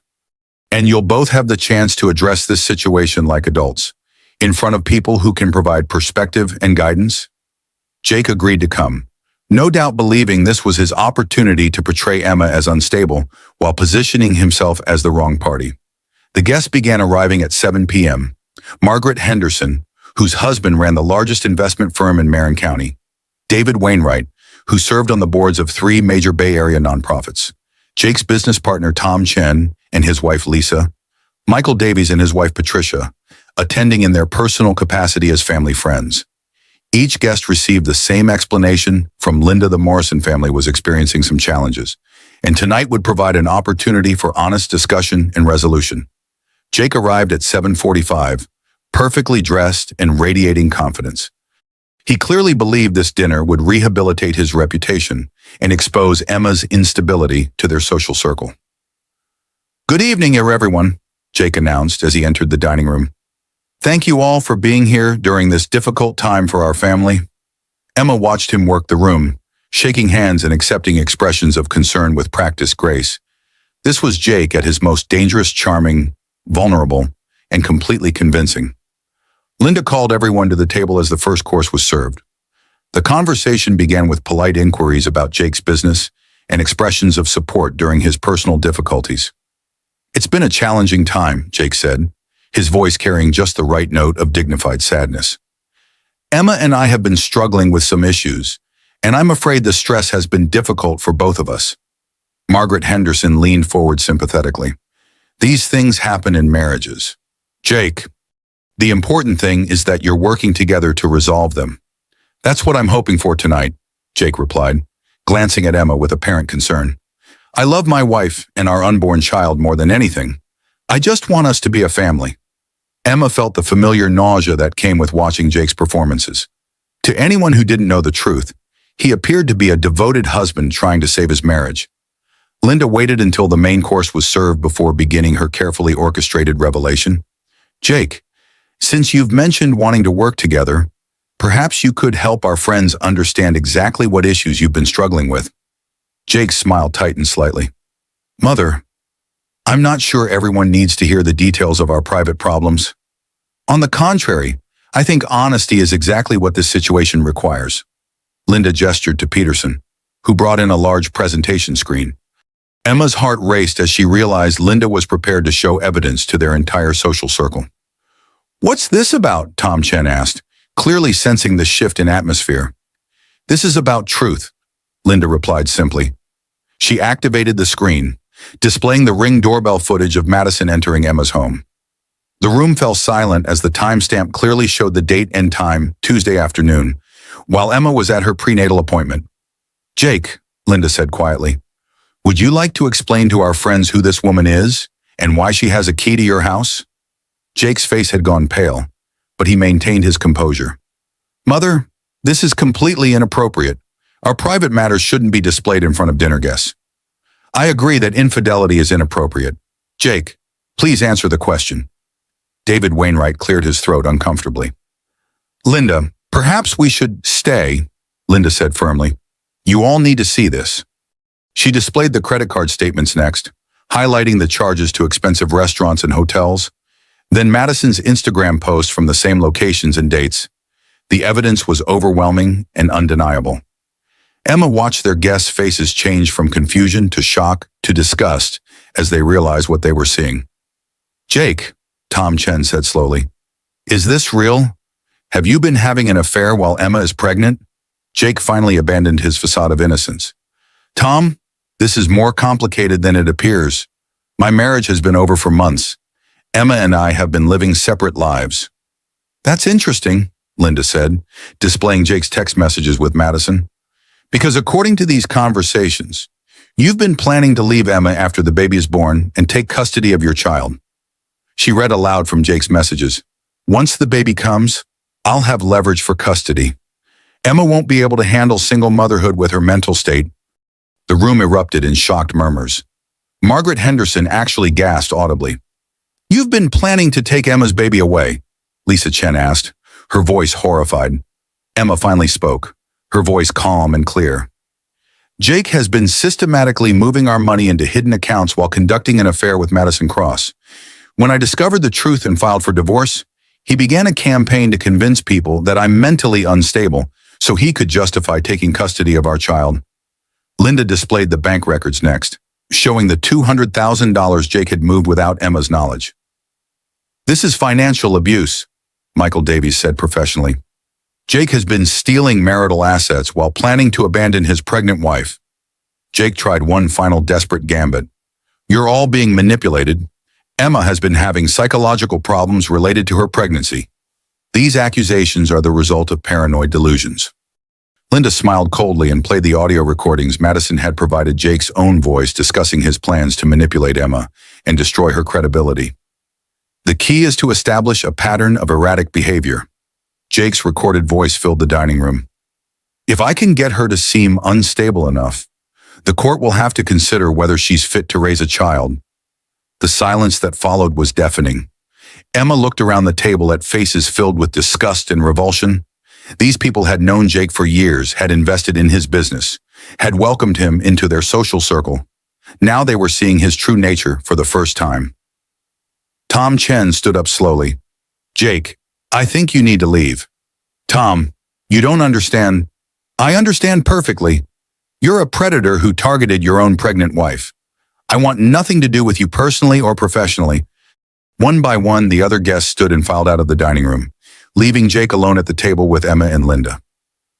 And you'll both have the chance to address this situation like adults, in front of people who can provide perspective and guidance. Jake agreed to come, no doubt believing this was his opportunity to portray Emma as unstable while positioning himself as the wrong party. The guests began arriving at 7 p.m. Margaret Henderson, whose husband ran the largest investment firm in Marin County, David Wainwright, who served on the boards of 3 major Bay Area nonprofits, Jake's business partner Tom Chen and his wife Lisa, Michael Davies and his wife Patricia, attending in their personal capacity as family friends. Each guest received the same explanation from Linda. The Morrison family was experiencing some challenges, and tonight would provide an opportunity for honest discussion and resolution. Jake arrived at 7:45, perfectly dressed and radiating confidence. He clearly believed this dinner would rehabilitate his reputation and expose Emma's instability to their social circle. Good evening, everyone, Jake announced as he entered the dining room. Thank you all for being here during this difficult time for our family. Emma watched him work the room, shaking hands and accepting expressions of concern with practiced grace. This was Jake at his most dangerous, charming, vulnerable, and completely convincing. Linda called everyone to the table as the first course was served. The conversation began with polite inquiries about Jake's business and expressions of support during his personal difficulties. It's been a challenging time, Jake said, his voice carrying just the right note of dignified sadness. Emma and I have been struggling with some issues, and I'm afraid the stress has been difficult for both of us. Margaret Henderson leaned forward sympathetically. These things happen in marriages. Jake, the important thing is that you're working together to resolve them. That's what I'm hoping for tonight, Jake replied, glancing at Emma with apparent concern. I love my wife and our unborn child more than anything. I just want us to be a family. Emma felt the familiar nausea that came with watching Jake's performances. To anyone who didn't know the truth, he appeared to be a devoted husband trying to save his marriage. Linda waited until the main course was served before beginning her carefully orchestrated revelation. Jake, since you've mentioned wanting to work together, perhaps you could help our friends understand exactly what issues you've been struggling with. Jake's smile tightened slightly. Mother, I'm not sure everyone needs to hear the details of our private problems. On the contrary, I think honesty is exactly what this situation requires. Linda gestured to Peterson, who brought in a large presentation screen. Emma's heart raced as she realized Linda was prepared to show evidence to their entire social circle. What's this about? Tom Chen asked, clearly sensing the shift in atmosphere. This is about truth, Linda replied simply. She activated the screen, displaying the Ring doorbell footage of Madison entering Emma's home. The room fell silent as the timestamp clearly showed the date and time, Tuesday afternoon, while Emma was at her prenatal appointment. "Jake," Linda said quietly, "would you like to explain to our friends who this woman is and why she has a key to your house?" Jake's face had gone pale, but he maintained his composure. "Mother, this is completely inappropriate. Our private matters shouldn't be displayed in front of dinner guests. I agree that infidelity is inappropriate. Jake, please answer the question." David Wainwright cleared his throat uncomfortably. "Linda, perhaps we should stay," Linda said firmly. "You all need to see this." She displayed the credit card statements next, highlighting the charges to expensive restaurants and hotels, then Madison's Instagram posts from the same locations and dates. The evidence was overwhelming and undeniable. Emma watched their guests' faces change from confusion to shock to disgust as they realized what they were seeing. "Jake," Tom Chen said slowly, "is this real? Have you been having an affair while Emma is pregnant?" Jake finally abandoned his facade of innocence. "Tom, this is more complicated than it appears. My marriage has been over for months. Emma and I have been living separate lives." "That's interesting," Linda said, displaying Jake's text messages with Madison. "Because according to these conversations, you've been planning to leave Emma after the baby is born and take custody of your child." She read aloud from Jake's messages. "Once the baby comes, I'll have leverage for custody. Emma won't be able to handle single motherhood with her mental state." The room erupted in shocked murmurs. Margaret Henderson actually gasped audibly. "You've been planning to take Emma's baby away?" Lisa Chen asked, her voice horrified. Emma finally spoke, her voice calm and clear. "Jake has been systematically moving our money into hidden accounts while conducting an affair with Madison Cross. When I discovered the truth and filed for divorce, he began a campaign to convince people that I'm mentally unstable so he could justify taking custody of our child." Linda displayed the bank records next, showing the $200,000 Jake had moved without Emma's knowledge. "This is financial abuse," Michael Davies said professionally. "Jake has been stealing marital assets while planning to abandon his pregnant wife." Jake tried one final desperate gambit. "You're all being manipulated. Emma has been having psychological problems related to her pregnancy. These accusations are the result of paranoid delusions." Linda smiled coldly and played the audio recordings Madison had provided Jake's own voice discussing his plans to manipulate Emma and destroy her credibility. "The key is to establish a pattern of erratic behavior." Jake's recorded voice filled the dining room. "If I can get her to seem unstable enough, the court will have to consider whether she's fit to raise a child." The silence that followed was deafening. Emma looked around the table at faces filled with disgust and revulsion. These people had known Jake for years, had invested in his business, had welcomed him into their social circle. Now they were seeing his true nature for the first time. Tom Chen stood up slowly. "Jake, I think you need to leave." "Tom, you don't understand." "I understand perfectly. You're a predator who targeted your own pregnant wife. I want nothing to do with you personally or professionally." One by one, the other guests stood and filed out of the dining room, leaving Jake alone at the table with Emma and Linda.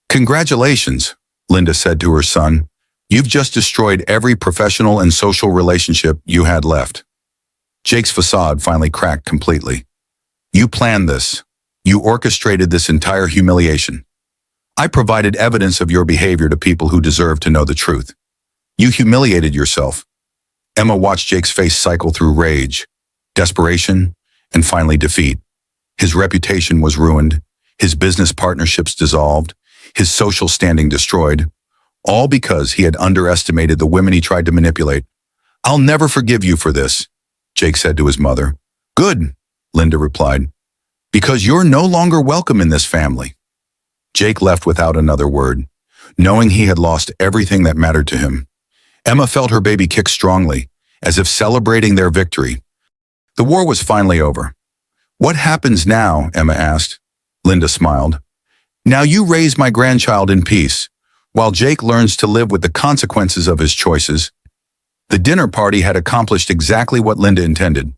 "Congratulations," Linda said to her son. "You've just destroyed every professional and social relationship you had left." Jake's facade finally cracked completely. "You planned this. You orchestrated this entire humiliation. I provided evidence of your behavior to people who deserve to know the truth. You humiliated yourself." Emma watched Jake's face cycle through rage, desperation, and finally defeat. His reputation was ruined, his business partnerships dissolved, his social standing destroyed, all because he had underestimated the women he tried to manipulate. "I'll never forgive you for this," Jake said to his mother. "Good," Linda replied, "because you're no longer welcome in this family." Jake left without another word, knowing he had lost everything that mattered to him. Emma felt her baby kick strongly, as if celebrating their victory. The war was finally over. "What happens now?" Emma asked. Linda smiled. "Now you raise my grandchild in peace, while Jake learns to live with the consequences of his choices." The dinner party had accomplished exactly what Linda intended.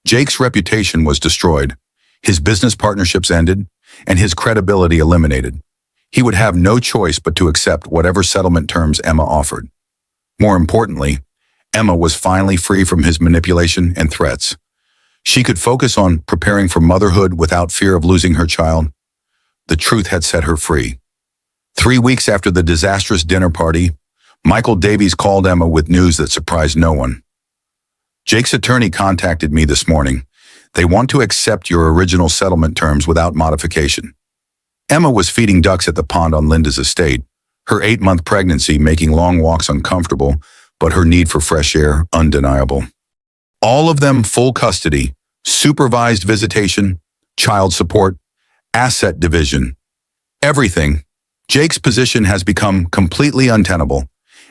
Jake's reputation was destroyed, his business partnerships ended, and his credibility eliminated. He would have no choice but to accept whatever settlement terms Emma offered. More importantly, Emma was finally free from his manipulation and threats. She could focus on preparing for motherhood without fear of losing her child. The truth had set her free. 3 weeks after the disastrous dinner party, Michael Davies called Emma with news that surprised no one. Jake's attorney contacted me this morning. They want to accept your original settlement terms without modification. Emma was feeding ducks at the pond on Linda's estate, her 8-month pregnancy making long walks uncomfortable, but her need for fresh air undeniable. All of them full custody, supervised visitation, child support, asset division. Everything. Jake's position has become completely untenable.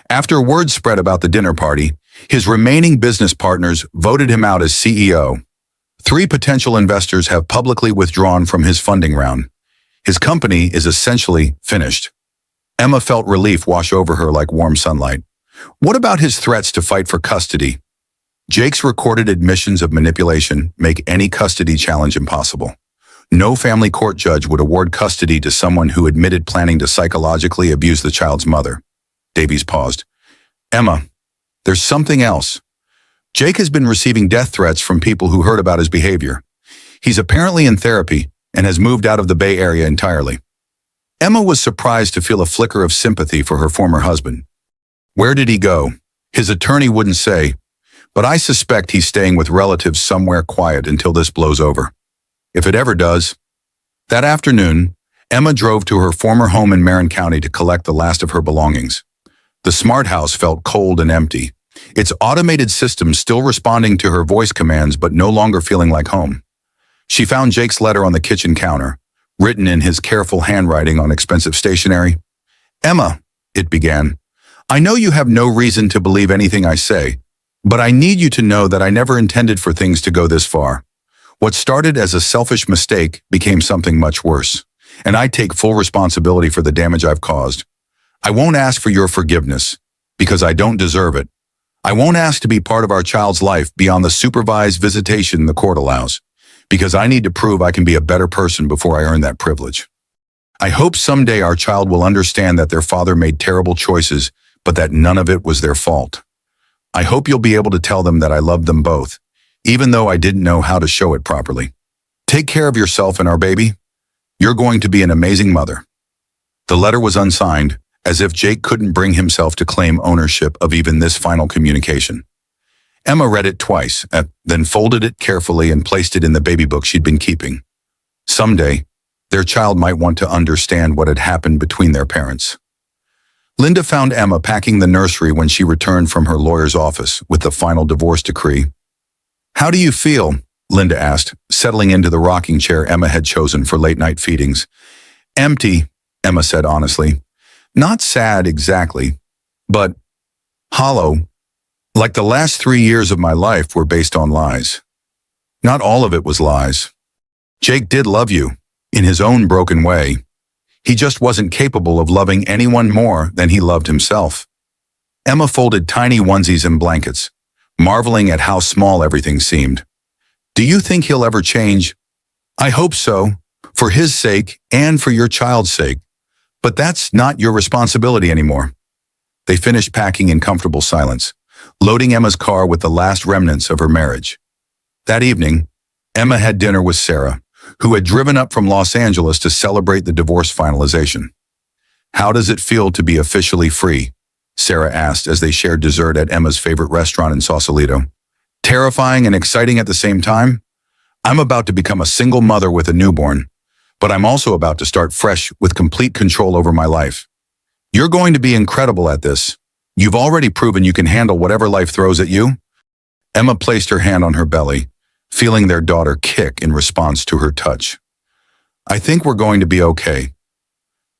After word spread about the dinner party, his remaining business partners voted him out as CEO. 3 potential investors have publicly withdrawn from his funding round. His company is essentially finished. Emma felt relief wash over her like warm sunlight. What about his threats to fight for custody? Jake's recorded admissions of manipulation make any custody challenge impossible. No family court judge would award custody to someone who admitted planning to psychologically abuse the child's mother. Davies paused. Emma, there's something else. Jake has been receiving death threats from people who heard about his behavior. He's apparently in therapy and has moved out of the Bay Area entirely. Emma was surprised to feel a flicker of sympathy for her former husband. Where did he go? His attorney wouldn't say, but I suspect he's staying with relatives somewhere quiet until this blows over. If it ever does. That afternoon, Emma drove to her former home in Marin County to collect the last of her belongings. The smart house felt cold and empty, its automated system still responding to her voice commands but no longer feeling like home. She found Jake's letter on the kitchen counter, written in his careful handwriting on expensive stationery. Emma, it began, I know you have no reason to believe anything I say, but I need you to know that I never intended for things to go this far. What started as a selfish mistake became something much worse, and I take full responsibility for the damage I've caused. I won't ask for your forgiveness, because I don't deserve it. I won't ask to be part of our child's life beyond the supervised visitation the court allows, because I need to prove I can be a better person before I earn that privilege. I hope someday our child will understand that their father made terrible choices, but that none of it was their fault. I hope you'll be able to tell them that I love them both, even though I didn't know how to show it properly. Take care of yourself and our baby. You're going to be an amazing mother. The letter was unsigned, as if Jake couldn't bring himself to claim ownership of even this final communication. Emma read it twice, then folded it carefully and placed it in the baby book she'd been keeping. Someday, their child might want to understand what had happened between their parents. Linda found Emma packing the nursery when she returned from her lawyer's office with the final divorce decree. How do you feel? Linda asked, settling into the rocking chair Emma had chosen for late-night feedings. Empty, Emma said honestly. Not sad exactly, but hollow, like the last 3 years of my life were based on lies. Not all of it was lies. Jake did love you, in his own broken way. He just wasn't capable of loving anyone more than he loved himself. Emma folded tiny onesies and blankets, marveling at how small everything seemed. Do you think he'll ever change? I hope so, for his sake and for your child's sake. But that's not your responsibility anymore. They finished packing in comfortable silence, loading Emma's car with the last remnants of her marriage. That evening, Emma had dinner with Sarah, who had driven up from Los Angeles to celebrate the divorce finalization. How does it feel to be officially free? Sarah asked as they shared dessert at Emma's favorite restaurant in Sausalito. Terrifying and exciting at the same time? I'm about to become a single mother with a newborn, but I'm also about to start fresh with complete control over my life. You're going to be incredible at this. You've already proven you can handle whatever life throws at you. Emma placed her hand on her belly, feeling their daughter kick in response to her touch. I think we're going to be okay.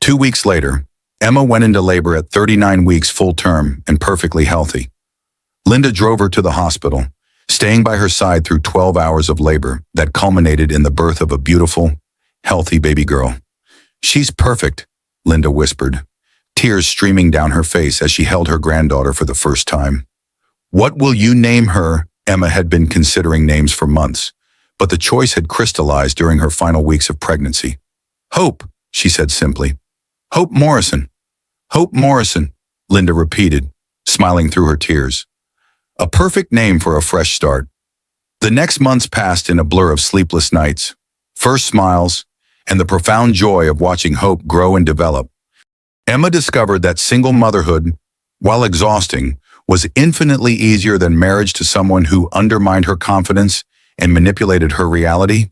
2 weeks later, Emma went into labor at 39 weeks full term and perfectly healthy. Linda drove her to the hospital, staying by her side through 12 hours of labor that culminated in the birth of a beautiful, healthy baby girl. She's perfect, Linda whispered, tears streaming down her face as she held her granddaughter for the first time. What will you name her? Emma had been considering names for months, but the choice had crystallized during her final weeks of pregnancy. Hope, she said simply. Hope Morrison. Hope Morrison, Linda repeated, smiling through her tears. A perfect name for a fresh start. The next months passed in a blur of sleepless nights, first smiles, and the profound joy of watching Hope grow and develop. Emma discovered that single motherhood, while exhausting, was infinitely easier than marriage to someone who undermined her confidence and manipulated her reality.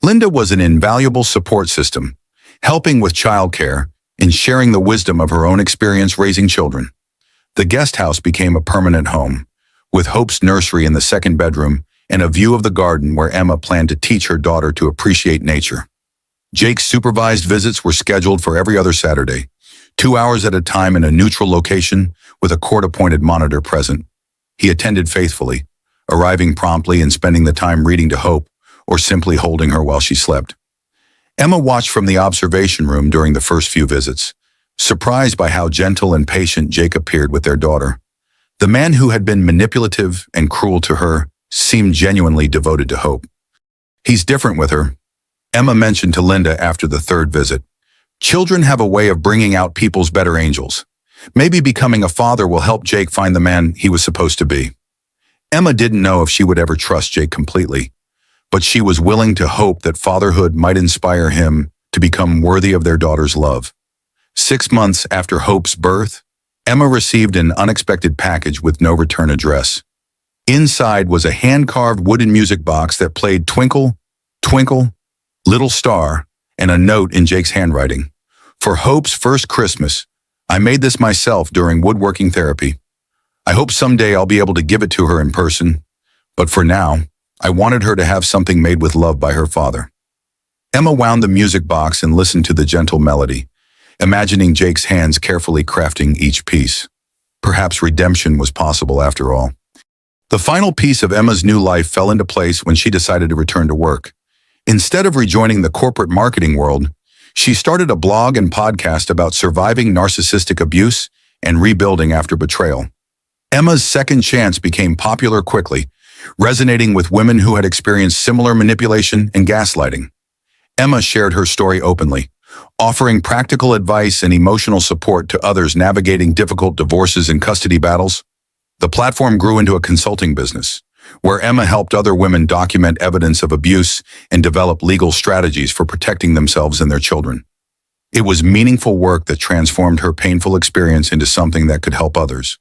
Linda was an invaluable support system, helping with childcare and sharing the wisdom of her own experience raising children. The guest house became a permanent home, with Hope's nursery in the second bedroom and a view of the garden where Emma planned to teach her daughter to appreciate nature. Jake's supervised visits were scheduled for every other Saturday, 2 hours at a time in a neutral location with a court-appointed monitor present. He attended faithfully, arriving promptly and spending the time reading to Hope or simply holding her while she slept. Emma watched from the observation room during the first few visits, surprised by how gentle and patient Jake appeared with their daughter. The man who had been manipulative and cruel to her seemed genuinely devoted to Hope. "He's different with her," Emma mentioned to Linda after the third visit. "Children have a way of bringing out people's better angels. Maybe becoming a father will help Jake find the man he was supposed to be." Emma didn't know if she would ever trust Jake completely, but she was willing to hope that fatherhood might inspire him to become worthy of their daughter's love. 6 months after Hope's birth, Emma received an unexpected package with no return address. Inside was a hand-carved wooden music box that played Twinkle, Twinkle, Little Star, and a note in Jake's handwriting. "For Hope's first Christmas, I made this myself during woodworking therapy. I hope someday I'll be able to give it to her in person, but for now, I wanted her to have something made with love by her father." Emma wound the music box and listened to the gentle melody, imagining Jake's hands carefully crafting each piece. Perhaps redemption was possible after all. The final piece of Emma's new life fell into place when she decided to return to work. Instead of rejoining the corporate marketing world, she started a blog and podcast about surviving narcissistic abuse and rebuilding after betrayal. Emma's second chance became popular quickly, resonating with women who had experienced similar manipulation and gaslighting. Emma shared her story openly, offering practical advice and emotional support to others navigating difficult divorces and custody battles. The platform grew into a consulting business, where Emma helped other women document evidence of abuse and develop legal strategies for protecting themselves and their children. It was meaningful work that transformed her painful experience into something that could help others.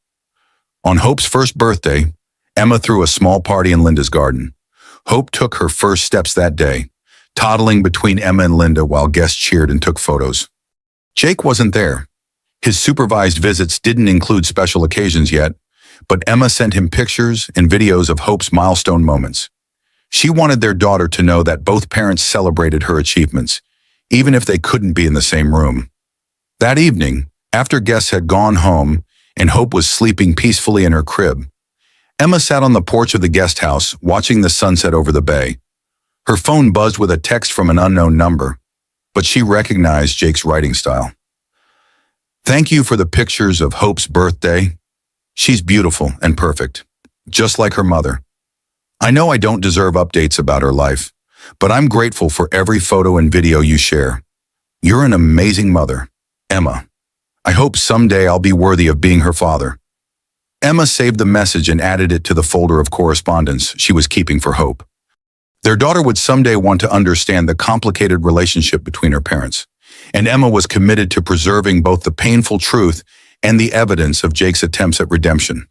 On Hope's first birthday, Emma threw a small party in Linda's garden. Hope took her first steps that day, toddling between Emma and Linda while guests cheered and took photos. Jake wasn't there. His supervised visits didn't include special occasions yet, but Emma sent him pictures and videos of Hope's milestone moments. She wanted their daughter to know that both parents celebrated her achievements, even if they couldn't be in the same room. That evening, after guests had gone home and Hope was sleeping peacefully in her crib, Emma sat on the porch of the guest house, watching the sunset over the bay. Her phone buzzed with a text from an unknown number, but she recognized Jake's writing style. "Thank you for the pictures of Hope's birthday. She's beautiful and perfect, just like her mother. I know I don't deserve updates about her life, but I'm grateful for every photo and video you share. You're an amazing mother, Emma. I hope someday I'll be worthy of being her father." Emma saved the message and added it to the folder of correspondence she was keeping for Hope. Their daughter would someday want to understand the complicated relationship between her parents, and Emma was committed to preserving both the painful truth and the evidence of Jake's attempts at redemption.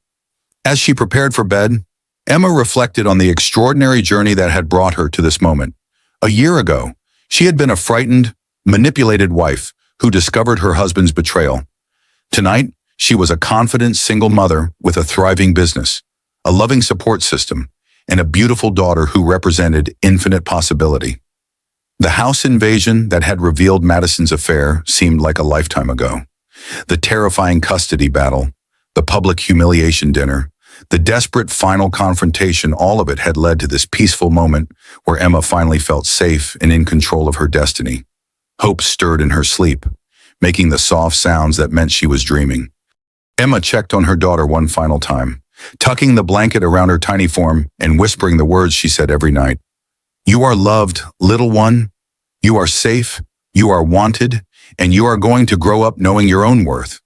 As she prepared for bed, Emma reflected on the extraordinary journey that had brought her to this moment. A year ago, she had been a frightened, manipulated wife who discovered her husband's betrayal. Tonight, she was a confident single mother with a thriving business, a loving support system, and a beautiful daughter who represented infinite possibility. The house invasion that had revealed Madison's affair seemed like a lifetime ago. The terrifying custody battle, the public humiliation dinner, the desperate final confrontation, all of it had led to this peaceful moment where Emma finally felt safe and in control of her destiny. Hope stirred in her sleep, making the soft sounds that meant she was dreaming. Emma checked on her daughter one final time, tucking the blanket around her tiny form and whispering the words she said every night. "You are loved, little one. You are safe. You are wanted. And you are going to grow up knowing your own worth.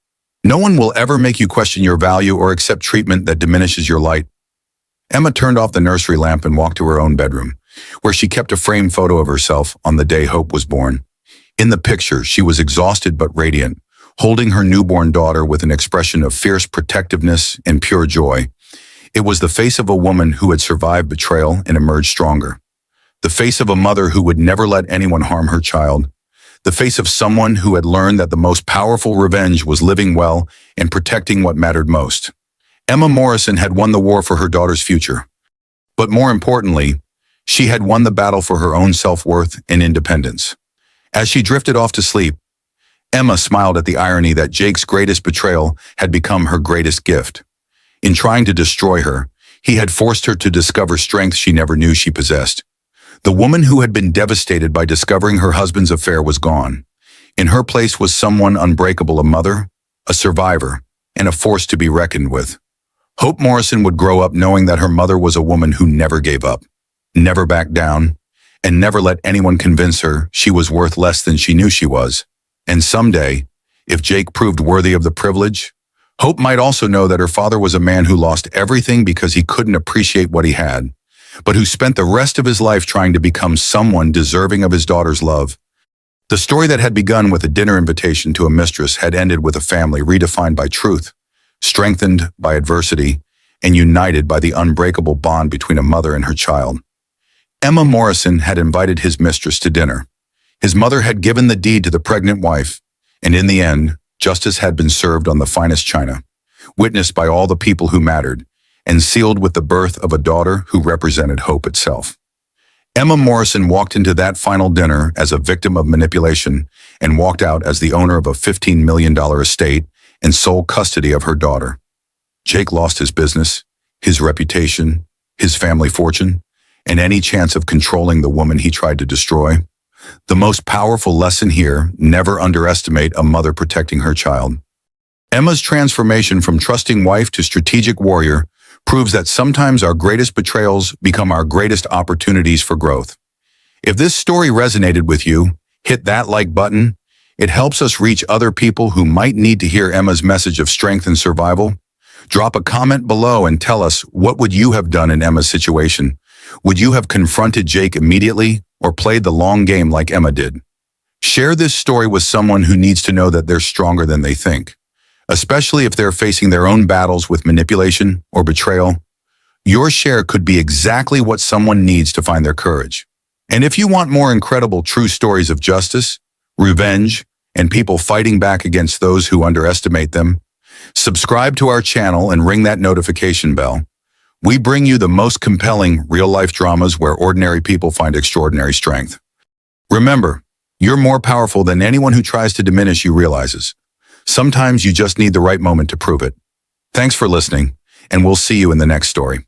No one will ever make you question your value or accept treatment that diminishes your light." Emma turned off the nursery lamp and walked to her own bedroom, where she kept a framed photo of herself on the day Hope was born. In the picture, she was exhausted but radiant, holding her newborn daughter with an expression of fierce protectiveness and pure joy. It was the face of a woman who had survived betrayal and emerged stronger. The face of a mother who would never let anyone harm her child. The face of someone who had learned that the most powerful revenge was living well and protecting what mattered most. Emma Morrison had won the war for her daughter's future. But more importantly, she had won the battle for her own self-worth and independence. As she drifted off to sleep, Emma smiled at the irony that Jake's greatest betrayal had become her greatest gift. In trying to destroy her, he had forced her to discover strength she never knew she possessed. The woman who had been devastated by discovering her husband's affair was gone. In her place was someone unbreakable, a mother, a survivor, and a force to be reckoned with. Hope Morrison would grow up knowing that her mother was a woman who never gave up, never backed down, and never let anyone convince her she was worth less than she knew she was. And someday, if Jake proved worthy of the privilege, Hope might also know that her father was a man who lost everything because he couldn't appreciate what he had, but who spent the rest of his life trying to become someone deserving of his daughter's love. The story that had begun with a dinner invitation to a mistress had ended with a family redefined by truth, strengthened by adversity, and united by the unbreakable bond between a mother and her child. Emma Morrison had invited his mistress to dinner. His mother had given the deed to the pregnant wife, and in the end, justice had been served on the finest china, witnessed by all the people who mattered, and sealed with the birth of a daughter who represented hope itself. Emma Morrison walked into that final dinner as a victim of manipulation and walked out as the owner of a $15 million estate and sole custody of her daughter. Jake lost his business, his reputation, his family fortune, and any chance of controlling the woman he tried to destroy. The most powerful lesson here: never underestimate a mother protecting her child. Emma's transformation from trusting wife to strategic warrior proves that sometimes our greatest betrayals become our greatest opportunities for growth. If this story resonated with you, hit that like button. It helps us reach other people who might need to hear Emma's message of strength and survival. Drop a comment below and tell us, what would you have done in Emma's situation? Would you have confronted Jake immediately or played the long game like Emma did? Share this story with someone who needs to know that they're stronger than they think, especially if they're facing their own battles with manipulation or betrayal. Your share could be exactly what someone needs to find their courage. And if you want more incredible true stories of justice, revenge, and people fighting back against those who underestimate them, subscribe to our channel and ring that notification bell. We bring you the most compelling real-life dramas where ordinary people find extraordinary strength. Remember, you're more powerful than anyone who tries to diminish you realizes. Sometimes you just need the right moment to prove it. Thanks for listening, and we'll see you in the next story.